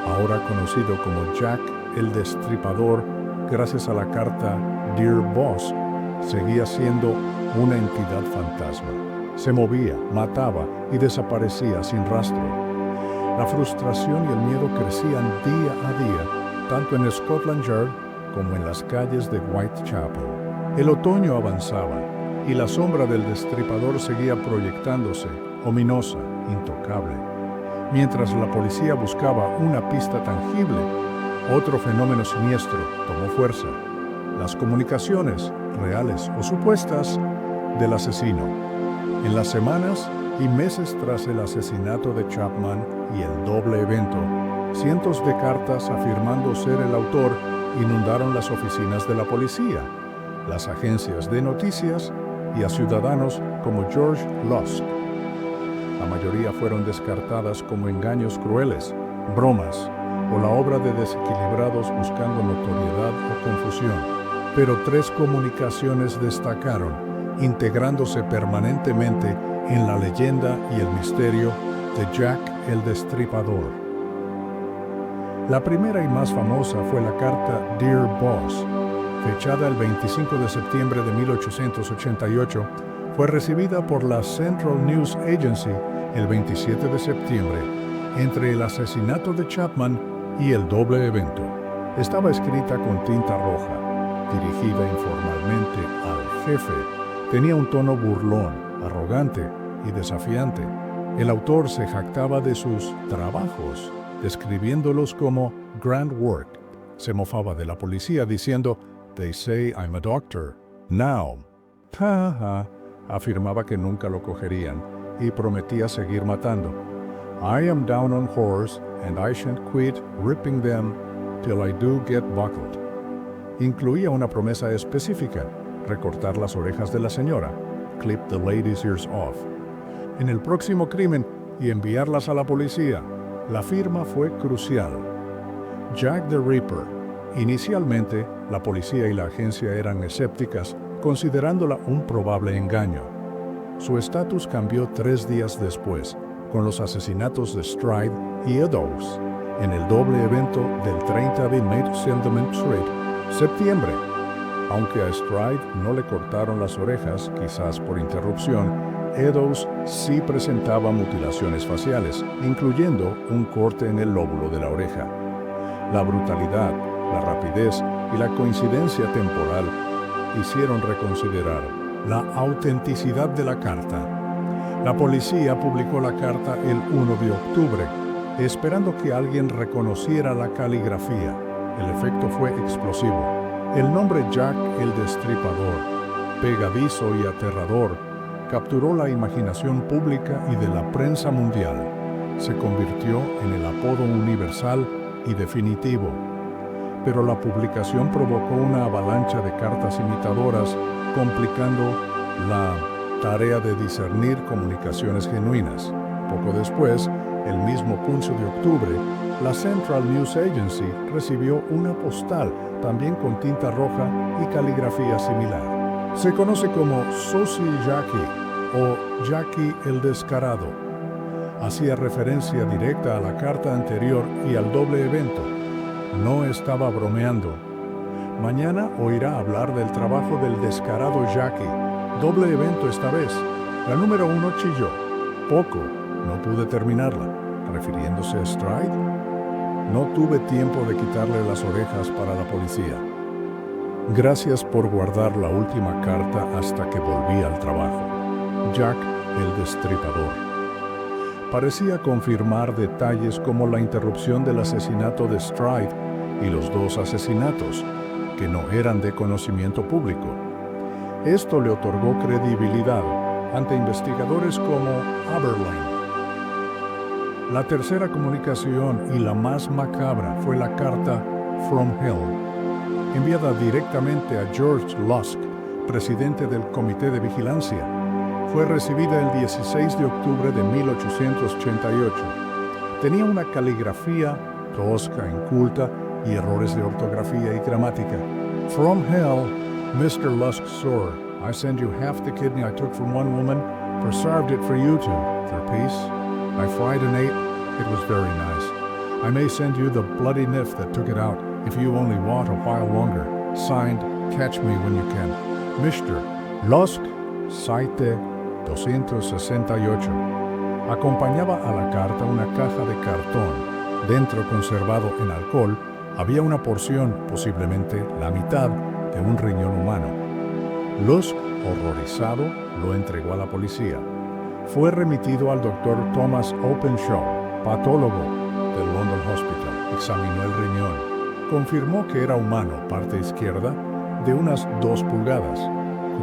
ahora conocido como Jack el Destripador, gracias a la carta Dear Boss, seguía siendo una entidad fantasma. Se movía, mataba y desaparecía sin rastro. La frustración y el miedo crecían día a día, tanto en Scotland Yard como en las calles de Whitechapel. El otoño avanzaba y la sombra del destripador seguía proyectándose, ominosa, intocable. Mientras la policía buscaba una pista tangible, otro fenómeno siniestro tomó fuerza: las comunicaciones, reales o supuestas, del asesino. En las semanas y meses tras el asesinato de Chapman y el doble evento, cientos de cartas afirmando ser el autor inundaron las oficinas de la policía, las agencias de noticias y a ciudadanos como George Lusk. La mayoría fueron descartadas como engaños crueles, bromas o la obra de desequilibrados buscando notoriedad o confusión. Pero 3 comunicaciones destacaron, integrándose permanentemente en la leyenda y el misterio de Jack el Destripador. La primera y más famosa fue la carta Dear Boss, fechada el 25 de septiembre de 1888, fue recibida por la Central News Agency el 27 de septiembre, entre el asesinato de Chapman y el doble evento. Estaba escrita con tinta roja, dirigida informalmente al jefe. Tenía un tono burlón arrogante y desafiante. El autor se jactaba de sus trabajos, describiéndolos como grand work. Se mofaba de la policía diciendo, "They say I'm a doctor. Now." Ja, ja, afirmaba que nunca lo cogerían y prometía seguir matando. "I am down on horse and I shan't quit ripping them till I do get buckled." Incluía una promesa específica, recortar las orejas de la señora, clip the lady's ears off, en el próximo crimen y enviarlas a la policía. La firma fue crucial. Jack the Ripper. Inicialmente, la policía y la agencia eran escépticas, considerándola un probable engaño. Su estatus cambió 3 días después, con los asesinatos de Stride y Eddowes, en el doble evento del 30 de Maidstone Street, septiembre. Aunque a Stride no le cortaron las orejas, quizás por interrupción, Eddowes sí presentaba mutilaciones faciales, incluyendo un corte en el lóbulo de la oreja. La brutalidad, la rapidez y la coincidencia temporal hicieron reconsiderar la autenticidad de la carta. La policía publicó la carta el 1 de octubre, esperando que alguien reconociera la caligrafía. El efecto fue explosivo. El nombre Jack el Destripador, pegadizo y aterrador, capturó la imaginación pública y de la prensa mundial. Se convirtió en el apodo universal y definitivo. Pero la publicación provocó una avalancha de cartas imitadoras, complicando la tarea de discernir comunicaciones genuinas. Poco después, el mismo punto de octubre, la Central News Agency recibió una postal, también con tinta roja y caligrafía similar. Se conoce como Saucy Jackie o Jackie el Descarado. Hacía referencia directa a la carta anterior y al doble evento. No estaba bromeando. Mañana oirá hablar del trabajo del descarado Jackie. Doble evento esta vez. La número 1 chilló. Poco. No pude terminarla. ¿Refiriéndose a Stride? No tuve tiempo de quitarle las orejas para la policía. Gracias por guardar la última carta hasta que volví al trabajo. Jack el Destripador. Parecía confirmar detalles como la interrupción del asesinato de Stride y los 2 asesinatos, que no eran de conocimiento público. Esto le otorgó credibilidad ante investigadores como Aberline. La tercera comunicación y la más macabra fue la carta From Hell, enviada directamente a George Lusk, presidente del Comité de Vigilancia. Fue recibida el 16 de octubre de 1888. Tenía una caligrafía tosca, inculta y errores de ortografía y gramática. From Hell, Mr. Lusk Soar, I send you half the kidney I took from one woman, preserved it for you two, for peace. I fried and ate, it was very nice. I may send you the bloody niff that took it out, if you only want a while longer. Signed, Catch Me When You Can. Mr. Lusk, Saite 268. Acompañaba a la carta una caja de cartón. Dentro, conservado en alcohol, había una porción, posiblemente la mitad, de un riñón humano. Lusk, horrorizado, lo entregó a la policía. Fue remitido al doctor Thomas Openshaw, patólogo del London Hospital. Examinó el riñón. Confirmó que era humano, parte izquierda, de unas 2 pulgadas.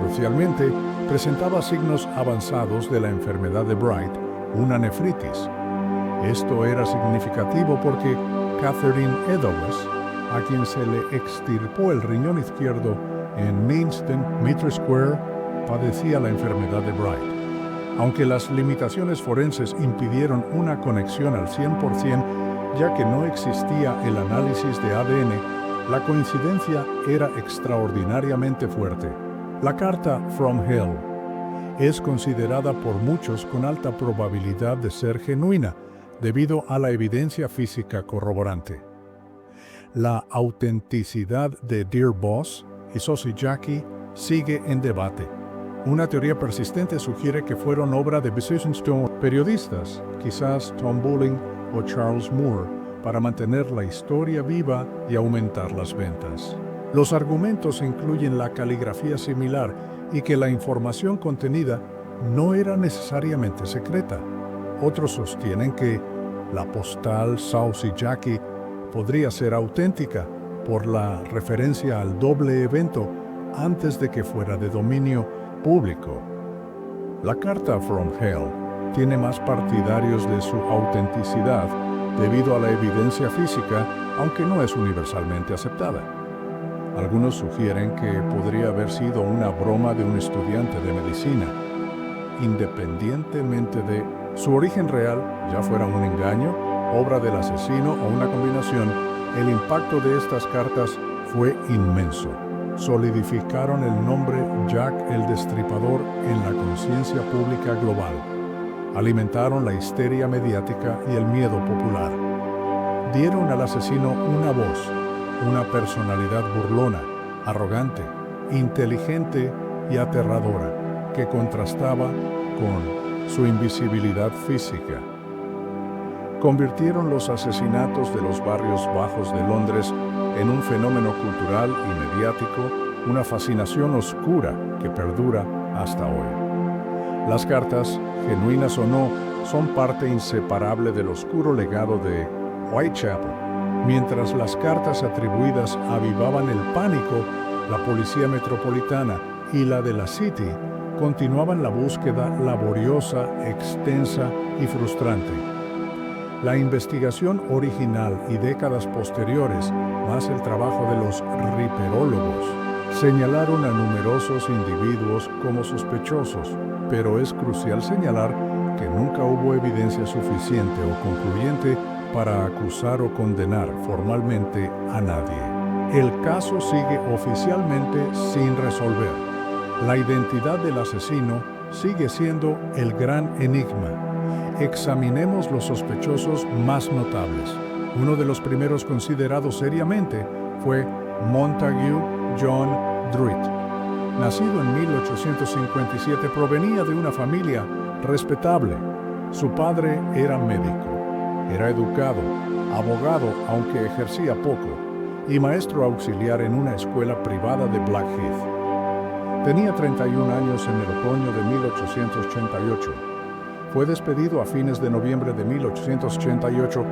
Crucialmente, presentaba signos avanzados de la enfermedad de Bright, una nefritis. Esto era significativo porque Catherine Eddowes, a quien se le extirpó el riñón izquierdo en Maidstone Mitre Square, padecía la enfermedad de Bright. Aunque las limitaciones forenses impidieron una conexión al 100%, ya que no existía el análisis de ADN, la coincidencia era extraordinariamente fuerte. La carta From Hell es considerada por muchos con alta probabilidad de ser genuina, debido a la evidencia física corroborante. La autenticidad de Dear Boss y Saucy Jackie sigue en debate. Una teoría persistente sugiere que fueron obra de Basingstoke periodistas, quizás Tom Bulling o Charles Moore, para mantener la historia viva y aumentar las ventas. Los argumentos incluyen la caligrafía similar y que la información contenida no era necesariamente secreta. Otros sostienen que la postal Saucy Jackie podría ser auténtica por la referencia al doble evento antes de que fuera de dominio público. La carta From Hell tiene más partidarios de su autenticidad debido a la evidencia física, aunque no es universalmente aceptada. Algunos sugieren que podría haber sido una broma de un estudiante de medicina. Independientemente de su origen real, ya fuera un engaño, obra del asesino o una combinación, el impacto de estas cartas fue inmenso. Solidificaron el nombre Jack el Destripador en la conciencia pública global. Alimentaron la histeria mediática y el miedo popular. Dieron al asesino una voz, una personalidad burlona, arrogante, inteligente y aterradora, que contrastaba con su invisibilidad física. Convirtieron los asesinatos de los barrios bajos de Londres en un fenómeno cultural y mediático, una fascinación oscura que perdura hasta hoy. Las cartas, genuinas o no, son parte inseparable del oscuro legado de Whitechapel. Mientras las cartas atribuidas avivaban el pánico, la Policía Metropolitana y la de la City continuaban la búsqueda laboriosa, extensa y frustrante. La investigación original y décadas posteriores, más el trabajo de los riperólogos, señalaron a numerosos individuos como sospechosos, pero es crucial señalar que nunca hubo evidencia suficiente o concluyente para acusar o condenar formalmente a nadie. El caso sigue oficialmente sin resolver. La identidad del asesino sigue siendo el gran enigma. Examinemos los sospechosos más notables. Uno de los primeros considerados seriamente fue Montague John Druitt. Nacido en 1857, provenía de una familia respetable. Su padre era médico, era educado, abogado aunque ejercía poco, y maestro auxiliar en una escuela privada de Blackheath. Tenía 31 años en el otoño de 1888. Fue despedido a fines de noviembre de 1888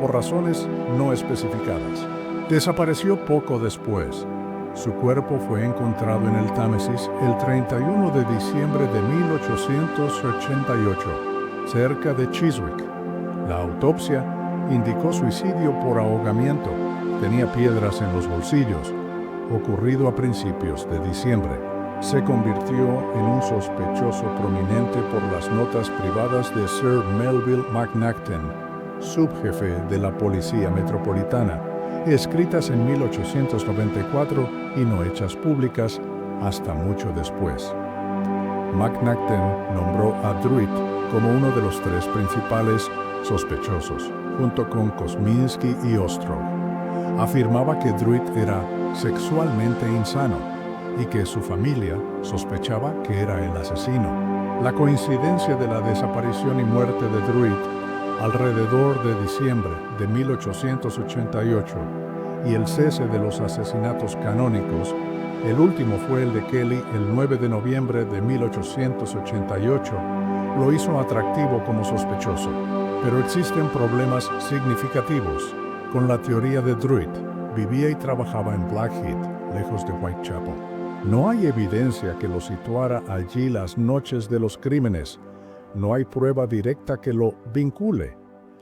por razones no especificadas. Desapareció poco después. Su cuerpo fue encontrado en el Támesis el 31 de diciembre de 1888, cerca de Chiswick. La autopsia indicó suicidio por ahogamiento. Tenía piedras en los bolsillos, ocurrido a principios de diciembre. Se convirtió en un sospechoso prominente por las notas privadas de Sir Melville Macnaghten, subjefe de la Policía Metropolitana, escritas en 1894 y no hechas públicas hasta mucho después. Macnaghten nombró a Druitt como uno de los tres principales sospechosos, junto con Kosminski y Ostrov. Afirmaba que Druitt era sexualmente insano y que su familia sospechaba que era el asesino. La coincidencia de la desaparición y muerte de Druitt alrededor de diciembre de 1888 y el cese de los asesinatos canónicos, el último fue el de Kelly el 9 de noviembre de 1888, lo hizo atractivo como sospechoso. Pero existen problemas significativos con la teoría de Druitt. Vivía y trabajaba en Blackheath, lejos de Whitechapel. No hay evidencia que lo situara allí las noches de los crímenes. No hay prueba directa que lo vincule.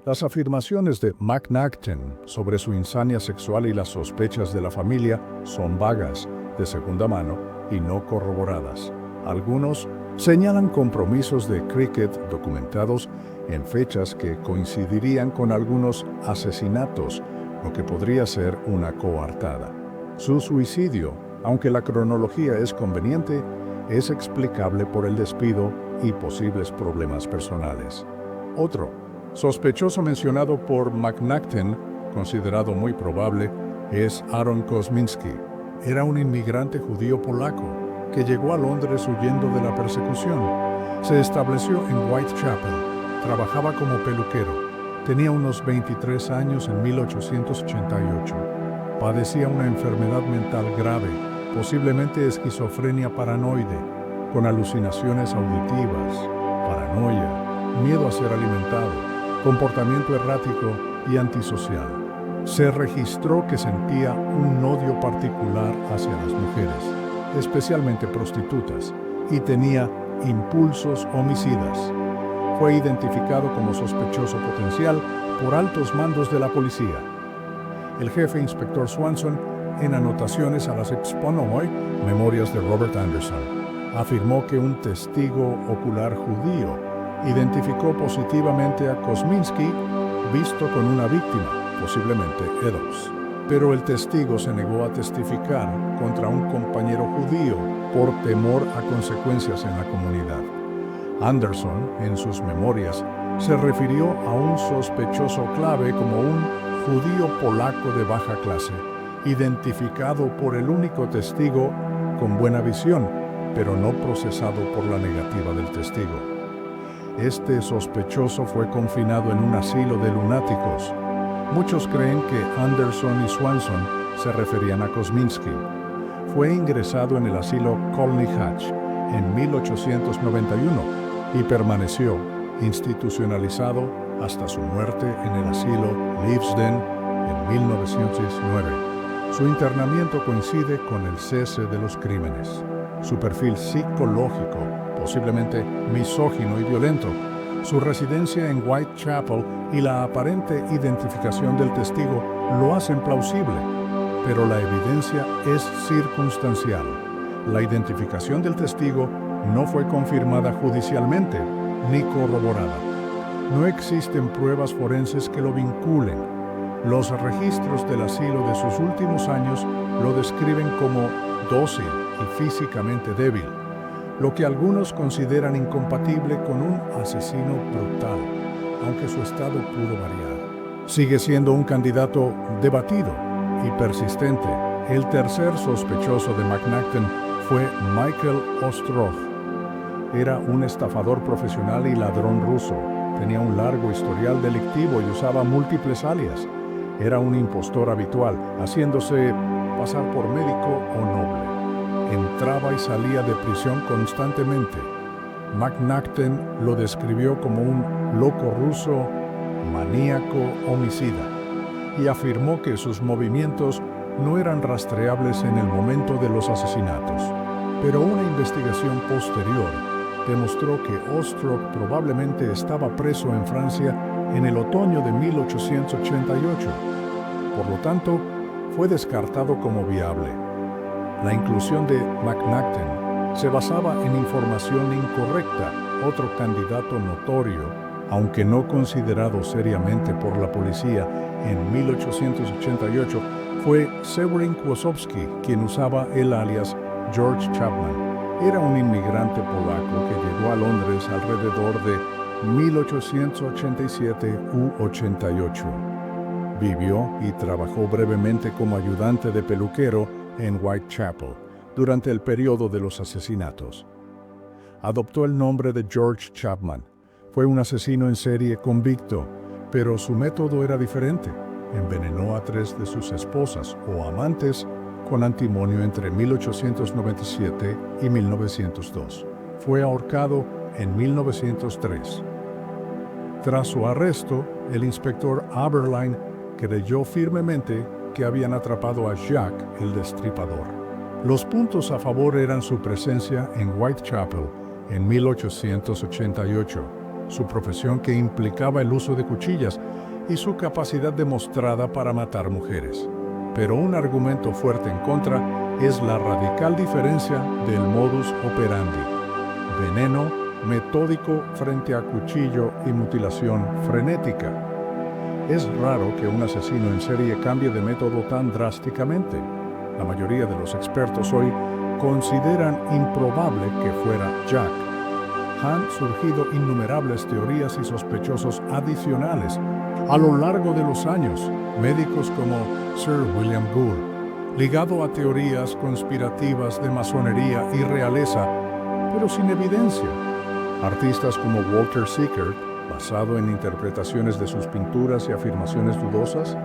Las afirmaciones de Macnaghten sobre su insania sexual y las sospechas de la familia son vagas, de segunda mano y no corroboradas. Algunos señalan compromisos de Cricket documentados en fechas que coincidirían con algunos asesinatos, lo que podría ser una coartada. Su suicidio, aunque la cronología es conveniente, es explicable por el despido y posibles problemas personales. Otro sospechoso mencionado por Macnaghten, considerado muy probable, es Aaron Kosminski. Era un inmigrante judío polaco que llegó a Londres huyendo de la persecución. Se estableció en Whitechapel, trabajaba como peluquero. Tenía unos 23 años en 1888. Padecía una enfermedad mental grave, posiblemente esquizofrenia paranoide. con alucinaciones auditivas, paranoia, miedo a ser alimentado, comportamiento errático y antisocial. Se registró que sentía un odio particular hacia las mujeres, especialmente prostitutas, y tenía impulsos homicidas. Fue identificado como sospechoso potencial por altos mandos de la policía. El jefe inspector Swanson, en anotaciones a las Exponomoy, Memorias de Robert Anderson, afirmó que un testigo ocular judío identificó positivamente a Kosminski visto con una víctima, posiblemente Eddowes. Pero el testigo se negó a testificar contra un compañero judío por temor a consecuencias en la comunidad. Anderson, en sus memorias, se refirió a un sospechoso clave como un judío polaco de baja clase, identificado por el único testigo con buena visión, pero no procesado por la negativa del testigo. Este sospechoso fue confinado en un asilo de lunáticos. Muchos creen que Anderson y Swanson se referían a Kosminski. Fue ingresado en el asilo Colney Hatch en 1891 y permaneció institucionalizado hasta su muerte en el asilo Leavesden en 1909. Su internamiento coincide con el cese de los crímenes. Su perfil psicológico, posiblemente misógino y violento, su residencia en Whitechapel y la aparente identificación del testigo lo hacen plausible, pero la evidencia es circunstancial. La identificación del testigo no fue confirmada judicialmente ni corroborada. No existen pruebas forenses que lo vinculen. Los registros del asilo de sus últimos años lo describen como dócil y físicamente débil, lo que algunos consideran incompatible con un asesino brutal, aunque su estado pudo variar. Sigue siendo un candidato debatido y persistente. El tercer sospechoso de McNaughton fue Michael Ostroff. Era un estafador profesional y ladrón ruso. Tenía un largo historial delictivo y usaba múltiples alias. Era un impostor habitual, haciéndose pasar por médico o noble. Entraba y salía de prisión constantemente. McNaughton lo describió como un loco ruso, maníaco, homicida, y afirmó que sus movimientos no eran rastreables en el momento de los asesinatos. Pero una investigación posterior demostró que Ostroff probablemente estaba preso en Francia en el otoño de 1888. Por lo tanto, fue descartado como viable. La inclusión de McNaughton se basaba en información incorrecta. Otro candidato notorio, aunque no considerado seriamente por la policía en 1888, fue Seweryn Kłosowski, quien usaba el alias George Chapman. Era un inmigrante polaco que llegó a Londres alrededor de 1887 u 88. Vivió y trabajó brevemente como ayudante de peluquero en Whitechapel durante el periodo de los asesinatos. Adoptó el nombre de George Chapman. Fue un asesino en serie convicto, pero su método era diferente. Envenenó a 3 de sus esposas o amantes con antimonio entre 1897 y 1902. Fue ahorcado en 1903. Tras su arresto, el inspector Aberline creyó firmemente que habían atrapado a Jack el Destripador. Los puntos a favor eran su presencia en Whitechapel en 1888, su profesión que implicaba el uso de cuchillas y su capacidad demostrada para matar mujeres. Pero un argumento fuerte en contra es la radical diferencia del modus operandi. Veneno metódico frente a cuchillo y mutilación frenética. Es raro que un asesino en serie cambie de método tan drásticamente. La mayoría de los expertos hoy consideran improbable que fuera Jack. Han surgido innumerables teorías y sospechosos adicionales a lo largo de los años. Médicos como Sir William Gould, ligado a teorías conspirativas de masonería y realeza, pero sin evidencia. Artistas como Walter Sickert, basado en interpretaciones de sus pinturas y afirmaciones dudosas.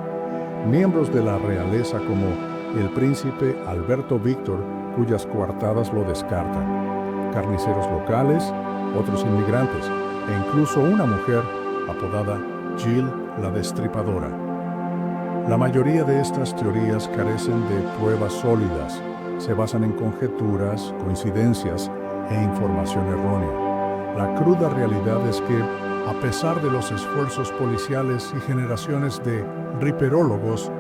Miembros de la realeza como el príncipe Alberto Víctor, cuyas coartadas lo descartan. carniceros locales, otros inmigrantes e incluso una mujer apodada Jill la Destripadora. La mayoría de estas teorías carecen de pruebas sólidas, se basan en conjeturas, coincidencias e información errónea. La cruda realidad es que, a pesar de los esfuerzos policiales y generaciones de riperólogos,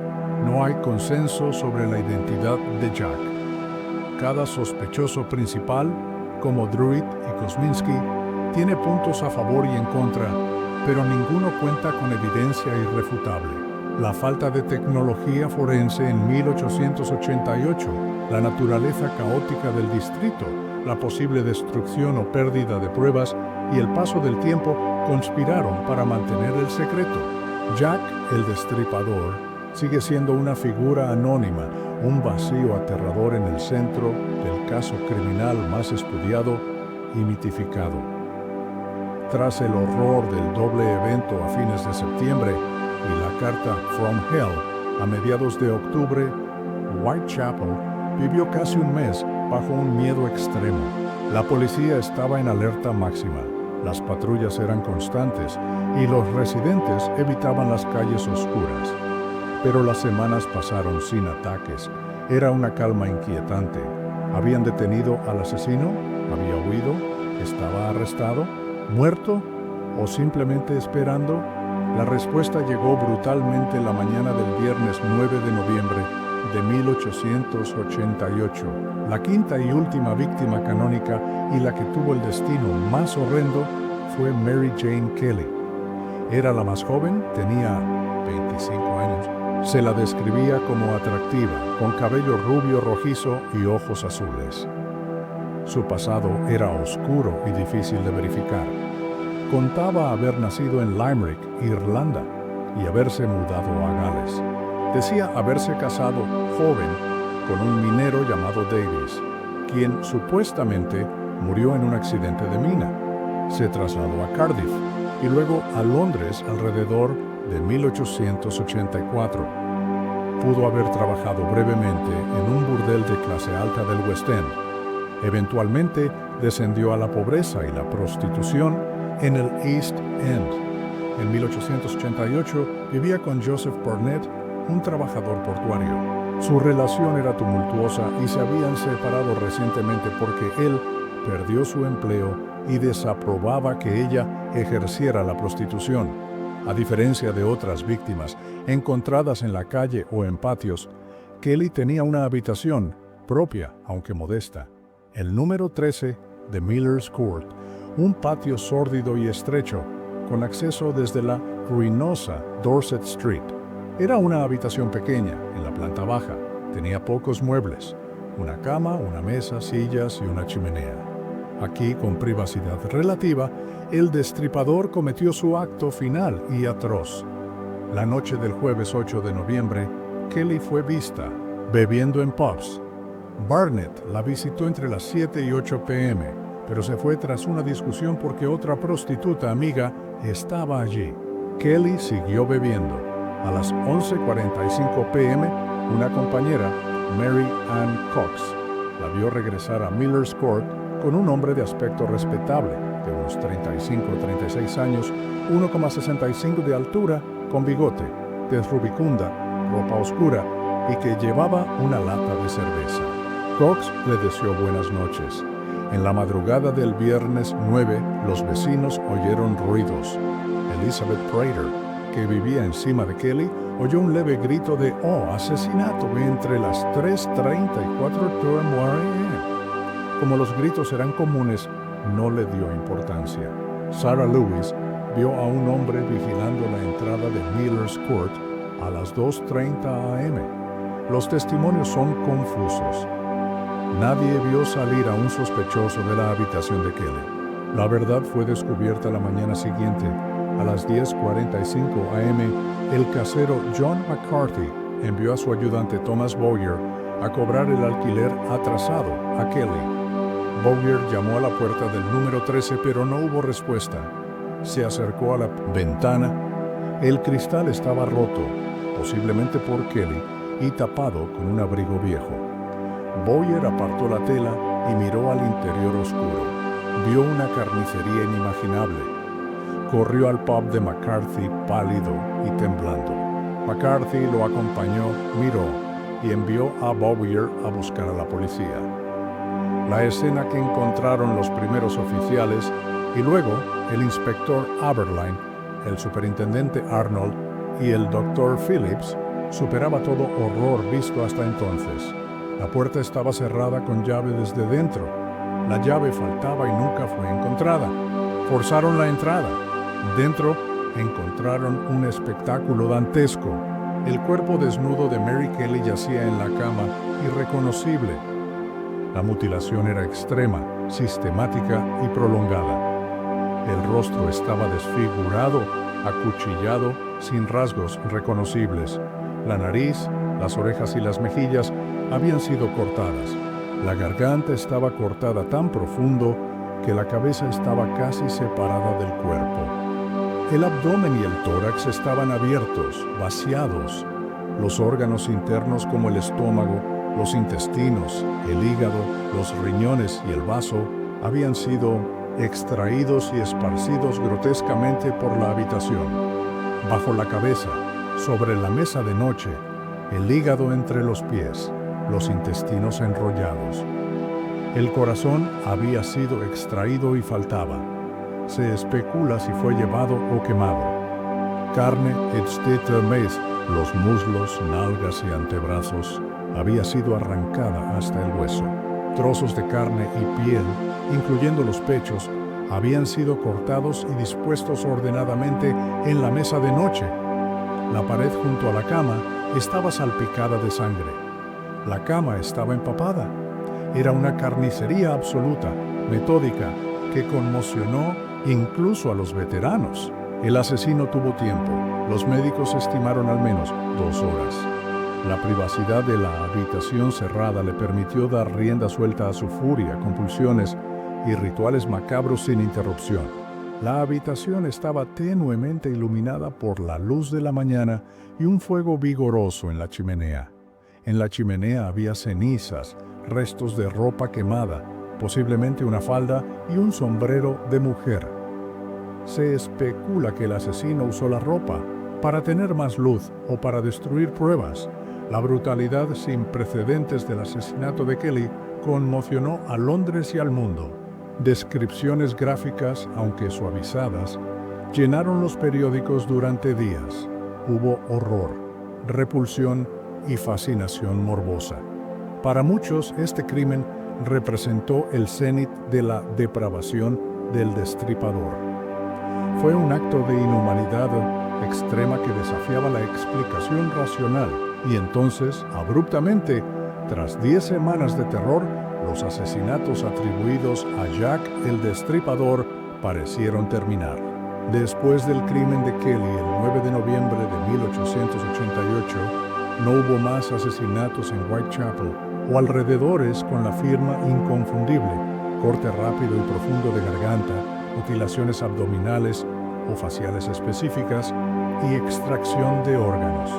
no hay consenso sobre la identidad de Jack. Cada sospechoso principal, como Druitt y Kosminski, tiene puntos a favor y en contra, pero ninguno cuenta con evidencia irrefutable. La falta de tecnología forense en 1888, la naturaleza caótica del distrito, la posible destrucción o pérdida de pruebas y el paso del tiempo conspiraron para mantener el secreto. Jack el Destripador sigue siendo una figura anónima, un vacío aterrador en el centro del caso criminal más estudiado y mitificado. Tras el horror del doble evento a fines de septiembre y la carta From Hell a mediados de octubre, Whitechapel vivió casi un mes bajo un miedo extremo. La policía estaba en alerta máxima, las patrullas eran constantes y los residentes evitaban las calles oscuras. Pero las semanas pasaron sin ataques. Era una calma inquietante. ¿Habían detenido al asesino? ¿Había huido? ¿Estaba arrestado? ¿Muerto? ¿O simplemente esperando? La respuesta llegó brutalmente la mañana del viernes 9 de noviembre de 1888. La quinta y última víctima canónica y la que tuvo el destino más horrendo fue Mary Jane Kelly. Era la más joven, tenía 25 años. Se la describía como atractiva, con cabello rubio rojizo y ojos azules. Su pasado era oscuro y difícil de verificar. Contaba haber nacido en Limerick, Irlanda, y haberse mudado a Gales. Decía haberse casado joven con un minero llamado Davis, quien supuestamente murió en un accidente de mina. Se trasladó a Cardiff y luego a Londres alrededor de 1884. Pudo haber trabajado brevemente en un burdel de clase alta del West End. Eventualmente descendió a la pobreza y la prostitución en el East End. En 1888 vivía con Joseph Burnett, un trabajador portuario. Su relación era tumultuosa y se habían separado recientemente porque él perdió su empleo y desaprobaba que ella ejerciera la prostitución. A diferencia de otras víctimas encontradas en la calle o en patios, Kelly tenía una habitación propia, aunque modesta, el número 13 de Miller's Court, un patio sórdido y estrecho, con acceso desde la ruinosa Dorset Street. Era una habitación pequeña, en la planta baja, tenía pocos muebles, una cama, una mesa, sillas y una chimenea. Aquí, con privacidad relativa, el destripador cometió su acto final y atroz. La noche del jueves 8 de noviembre, Kelly fue vista, bebiendo en pubs. Barnett la visitó entre las 7 y 8 p.m., pero se fue tras una discusión porque otra prostituta amiga estaba allí. Kelly siguió bebiendo. A las 11:45 p.m., una compañera, Mary Ann Cox, la vio regresar a Miller's Court con un hombre de aspecto respetable, de unos 35 o 36 años, 1,65 de altura, con bigote, tez rubicunda, ropa oscura y que llevaba una lata de cerveza. Cox le deseó buenas noches. En la madrugada del viernes 9, los vecinos oyeron ruidos. Elizabeth Prater, que vivía encima de Kelly, oyó un leve grito de «Oh, asesinato» entre las 3:30 y 4:00 a.m. Como los gritos eran comunes, no le dio importancia. Sarah Lewis vio a un hombre vigilando la entrada de Miller's Court a las 2:30 a.m. Los testimonios son confusos. Nadie vio salir a un sospechoso de la habitación de Kelly. La verdad fue descubierta la mañana siguiente. A las 10:45 a.m., el casero John McCarthy envió a su ayudante Thomas Bowyer a cobrar el alquiler atrasado a Kelly. Bowyer llamó a la puerta del número 13, pero no hubo respuesta. Se acercó a la ventana. El cristal estaba roto, posiblemente por Kelly, y tapado con un abrigo viejo. Bowyer apartó la tela y miró al interior oscuro. Vio una carnicería inimaginable. Corrió al pub de McCarthy pálido y temblando. McCarthy lo acompañó, miró y envió a Bowyer a buscar a la policía. La escena que encontraron los primeros oficiales y luego el inspector Aberline, el superintendente Arnold y el doctor Phillips superaba todo horror visto hasta entonces. La puerta estaba cerrada con llave desde dentro. La llave faltaba y nunca fue encontrada. Forzaron la entrada. Dentro encontraron un espectáculo dantesco. El cuerpo desnudo de Mary Kelly yacía en la cama, irreconocible. La mutilación era extrema, sistemática y prolongada. El rostro estaba desfigurado, acuchillado, sin rasgos reconocibles. La nariz, las orejas y las mejillas habían sido cortadas. La garganta estaba cortada tan profundo que la cabeza estaba casi separada del cuerpo. El abdomen y el tórax estaban abiertos, vaciados. Los órganos internos como el estómago, los intestinos, el hígado, los riñones y el vaso habían sido extraídos y esparcidos grotescamente por la habitación. Bajo la cabeza, sobre la mesa de noche, el hígado entre los pies, los intestinos enrollados. El corazón había sido extraído y faltaba. Se especula si fue llevado o quemado. Carne etcétera, los muslos, nalgas y antebrazos, había sido arrancada hasta el hueso. Trozos de carne y piel, incluyendo los pechos, habían sido cortados y dispuestos ordenadamente en la mesa de noche. La pared junto a la cama estaba salpicada de sangre. La cama estaba empapada. Era una carnicería absoluta, metódica, que conmocionó incluso a los veteranos. El asesino tuvo tiempo. Los médicos estimaron al menos 2 horas. La privacidad de la habitación cerrada le permitió dar rienda suelta a su furia, compulsiones y rituales macabros sin interrupción. La habitación estaba tenuemente iluminada por la luz de la mañana y un fuego vigoroso en la chimenea. En la chimenea había cenizas, restos de ropa quemada, posiblemente una falda y un sombrero de mujer. Se especula que el asesino usó la ropa para tener más luz o para destruir pruebas. La brutalidad sin precedentes del asesinato de Kelly conmocionó a Londres y al mundo. Descripciones gráficas, aunque suavizadas, llenaron los periódicos durante días. Hubo horror, repulsión y fascinación morbosa. Para muchos, este crimen representó el cenit de la depravación del destripador. Fue un acto de inhumanidad extrema que desafiaba la explicación racional y entonces, abruptamente, tras 10 semanas de terror, los asesinatos atribuidos a Jack el Destripador parecieron terminar. Después del crimen de Kelly el 9 de noviembre de 1888, no hubo más asesinatos en Whitechapel o alrededores con la firma inconfundible, corte rápido y profundo de garganta, mutilaciones abdominales o faciales específicas y extracción de órganos.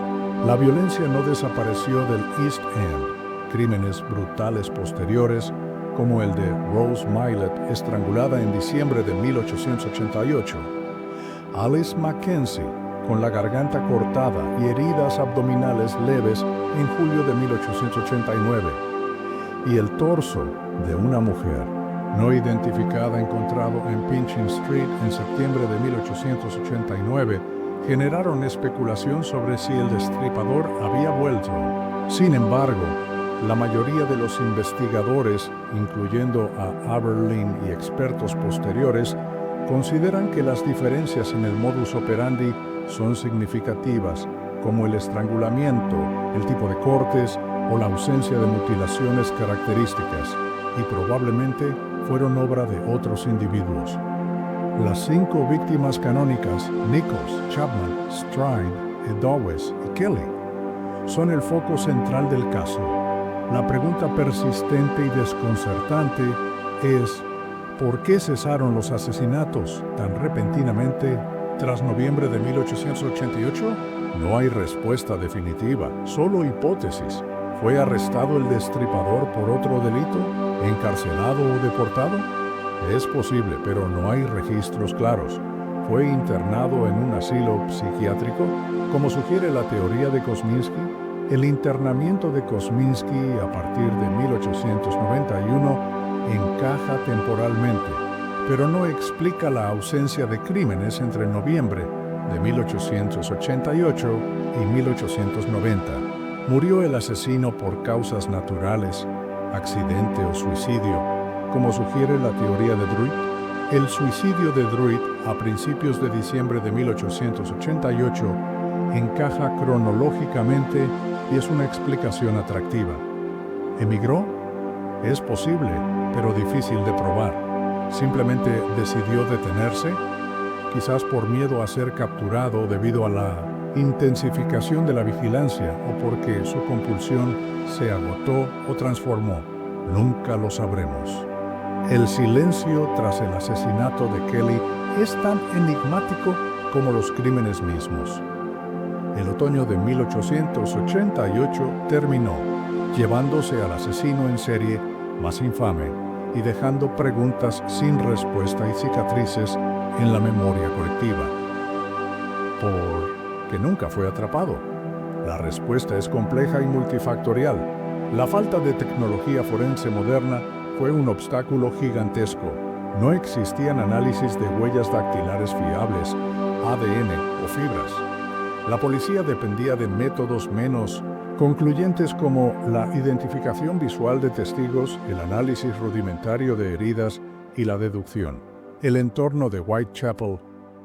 La violencia no desapareció del East End. Crímenes brutales posteriores, como el de Rose Mylett, estrangulada en diciembre de 1888, Alice Mackenzie, con la garganta cortada y heridas abdominales leves en julio de 1889, y el torso de una mujer no identificada encontrado en Pinchin Street en septiembre de 1889, generaron especulación sobre si el destripador había vuelto. Sin embargo, la mayoría de los investigadores, incluyendo a Aberline y expertos posteriores, consideran que las diferencias en el modus operandi son significativas, como el estrangulamiento, el tipo de cortes o la ausencia de mutilaciones características, y probablemente fueron obra de otros individuos. Las 5 víctimas canónicas, Nichols, Chapman, Stride, Eddowes y Kelly, son el foco central del caso. La pregunta persistente y desconcertante es: ¿por qué cesaron los asesinatos tan repentinamente tras noviembre de 1888? No hay respuesta definitiva, solo hipótesis. ¿Fue arrestado el destripador por otro delito? ¿Encarcelado o deportado? Es posible, pero no hay registros claros. ¿Fue internado en un asilo psiquiátrico? Como sugiere la teoría de Kosminski, el internamiento de Kosminski a partir de 1891 encaja temporalmente, pero no explica la ausencia de crímenes entre noviembre de 1888 y 1890. ¿Murió el asesino por causas naturales, accidente o suicidio, como sugiere la teoría de Druid? El suicidio de Druid a principios de diciembre de 1888 encaja cronológicamente y es una explicación atractiva. ¿Emigró? Es posible, pero difícil de probar. ¿Simplemente decidió detenerse? Quizás por miedo a ser capturado debido a la intensificación de la vigilancia o porque su compulsión se agotó o transformó. Nunca lo sabremos. El silencio tras el asesinato de Kelly es tan enigmático como los crímenes mismos. El otoño de 1888 terminó, llevándose al asesino en serie más infame y dejando preguntas sin respuesta y cicatrices en la memoria colectiva. ¿Por qué nunca fue atrapado? La respuesta es compleja y multifactorial. La falta de tecnología forense moderna fue un obstáculo gigantesco. No existían análisis de huellas dactilares fiables, ADN o fibras. La policía dependía de métodos menos concluyentes como la identificación visual de testigos, el análisis rudimentario de heridas y la deducción. El entorno de Whitechapel,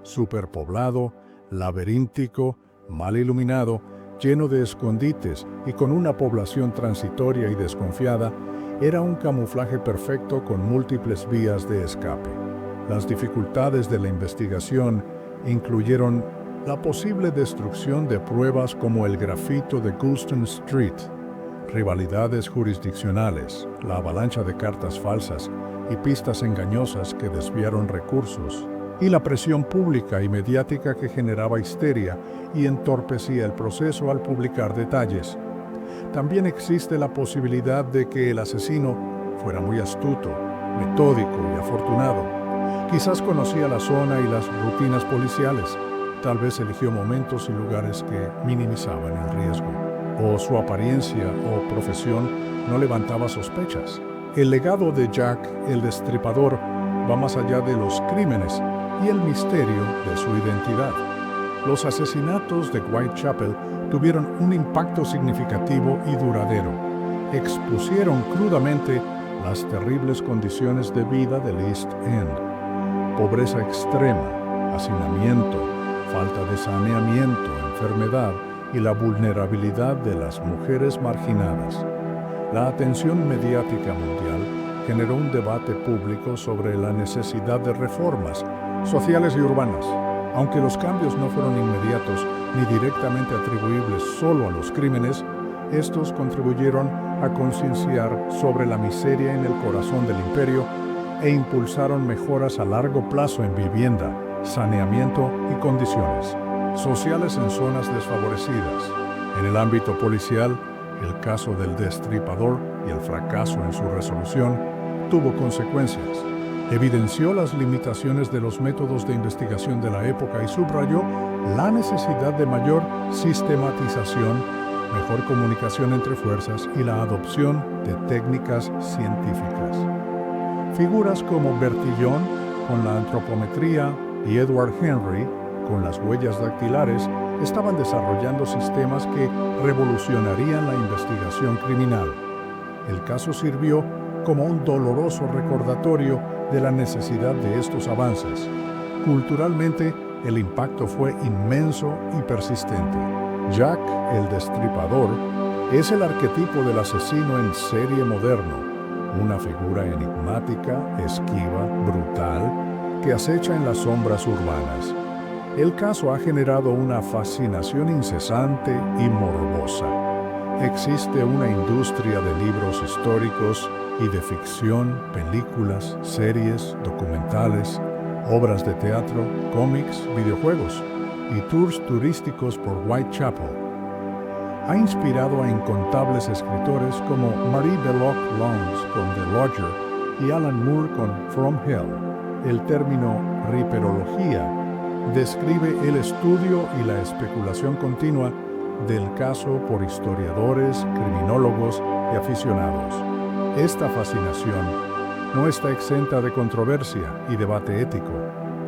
superpoblado, laberíntico, mal iluminado, lleno de escondites y con una población transitoria y desconfiada, era un camuflaje perfecto con múltiples vías de escape. Las dificultades de la investigación incluyeron la posible destrucción de pruebas como el grafito de Gulston Street, rivalidades jurisdiccionales, la avalancha de cartas falsas y pistas engañosas que desviaron recursos, y la presión pública y mediática que generaba histeria y entorpecía el proceso al publicar detalles. También existe la posibilidad de que el asesino fuera muy astuto, metódico y afortunado. Quizás conocía la zona y las rutinas policiales. Tal vez eligió momentos y lugares que minimizaban el riesgo. O su apariencia o profesión no levantaba sospechas. El legado de Jack el Destripador va más allá de los crímenes y el misterio de su identidad. Los asesinatos de Whitechapel tuvieron un impacto significativo y duradero. Expusieron crudamente las terribles condiciones de vida del East End. Pobreza extrema, hacinamiento, falta de saneamiento, enfermedad y la vulnerabilidad de las mujeres marginadas. La atención mediática mundial generó un debate público sobre la necesidad de reformas sociales y urbanas. Aunque los cambios no fueron inmediatos ni directamente atribuibles solo a los crímenes, estos contribuyeron a concienciar sobre la miseria en el corazón del imperio e impulsaron mejoras a largo plazo en vivienda, saneamiento y condiciones sociales en zonas desfavorecidas. En el ámbito policial, el caso del Destripador y el fracaso en su resolución tuvo consecuencias. Evidenció las limitaciones de los métodos de investigación de la época y subrayó la necesidad de mayor sistematización, mejor comunicación entre fuerzas y la adopción de técnicas científicas. Figuras como Bertillon con la antropometría y Edward Henry con las huellas dactilares estaban desarrollando sistemas que revolucionarían la investigación criminal. El caso sirvió como un doloroso recordatorio de la necesidad de estos avances. Culturalmente, el impacto fue inmenso y persistente. Jack el Destripador es el arquetipo del asesino en serie moderno, una figura enigmática, esquiva, brutal, que acecha en las sombras urbanas. El caso ha generado una fascinación incesante y morbosa. Existe una industria de libros históricos y de ficción, películas, series, documentales, obras de teatro, cómics, videojuegos y tours turísticos por Whitechapel. Ha inspirado a incontables escritores como Marie Belloc Lons con The Lodger y Alan Moore con From Hell. El término riperología describe el estudio y la especulación continua del caso por historiadores, criminólogos y aficionados. Esta fascinación no está exenta de controversia y debate ético.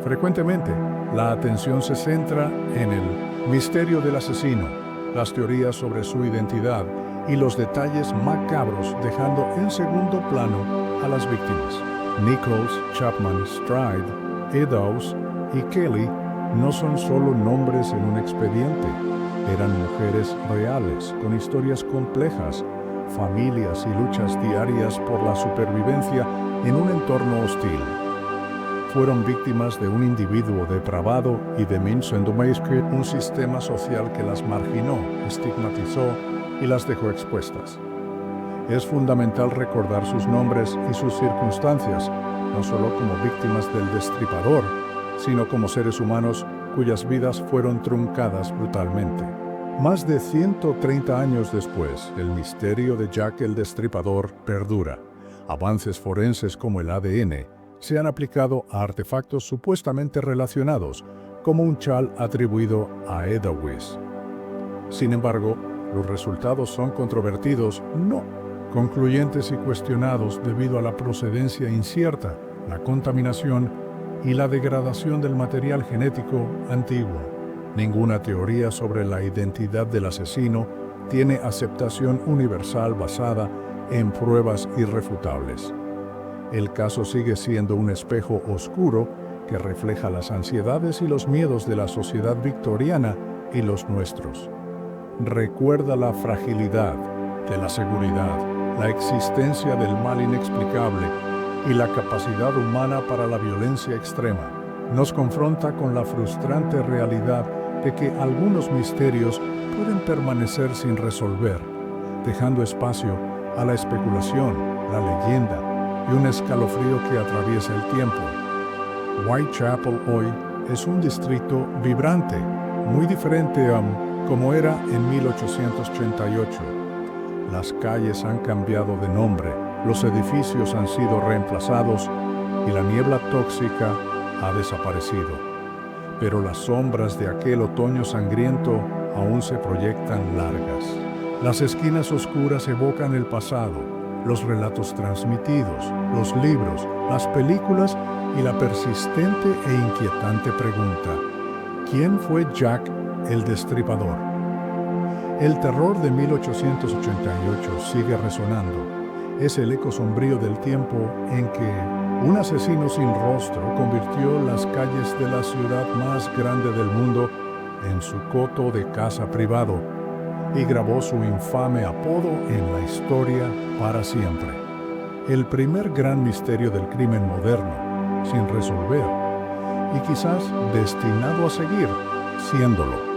Frecuentemente, la atención se centra en el misterio del asesino, las teorías sobre su identidad y los detalles macabros, dejando en segundo plano a las víctimas. Nichols, Chapman, Stride, Eddowes y Kelly no son solo nombres en un expediente, eran mujeres reales, con historias complejas, familias y luchas diarias por la supervivencia en un entorno hostil. Fueron víctimas de un individuo depravado y de un sistema social que las marginó, estigmatizó y las dejó expuestas. Es fundamental recordar sus nombres y sus circunstancias, no solo como víctimas del destripador, sino como seres humanos cuyas vidas fueron truncadas brutalmente. Más de 130 años después, el misterio de Jack el Destripador perdura. Avances forenses como el ADN se han aplicado a artefactos supuestamente relacionados, como un chal atribuido a Eddowes. Sin embargo, los resultados son controvertidos, no concluyentes y cuestionados debido a la procedencia incierta, la contaminación y la degradación del material genético antiguo. Ninguna teoría sobre la identidad del asesino tiene aceptación universal basada en pruebas irrefutables. El caso sigue siendo un espejo oscuro que refleja las ansiedades y los miedos de la sociedad victoriana y los nuestros. Recuerda la fragilidad de la seguridad, la existencia del mal inexplicable y la capacidad humana para la violencia extrema. Nos confronta con la frustrante realidad de que algunos misterios pueden permanecer sin resolver, dejando espacio a la especulación, la leyenda y un escalofrío que atraviesa el tiempo. Whitechapel hoy es un distrito vibrante, muy diferente a como era en 1888. Las calles han cambiado de nombre, los edificios han sido reemplazados y la niebla tóxica ha desaparecido. Pero las sombras de aquel otoño sangriento aún se proyectan largas. Las esquinas oscuras evocan el pasado, los relatos transmitidos, los libros, las películas y la persistente e inquietante pregunta: ¿quién fue Jack el Destripador? El terror de 1888 sigue resonando. Es el eco sombrío del tiempo en que un asesino sin rostro convirtió las calles de la ciudad más grande del mundo en su coto de caza privado y grabó su infame apodo en la historia para siempre. El primer gran misterio del crimen moderno, sin resolver, y quizás destinado a seguir siéndolo.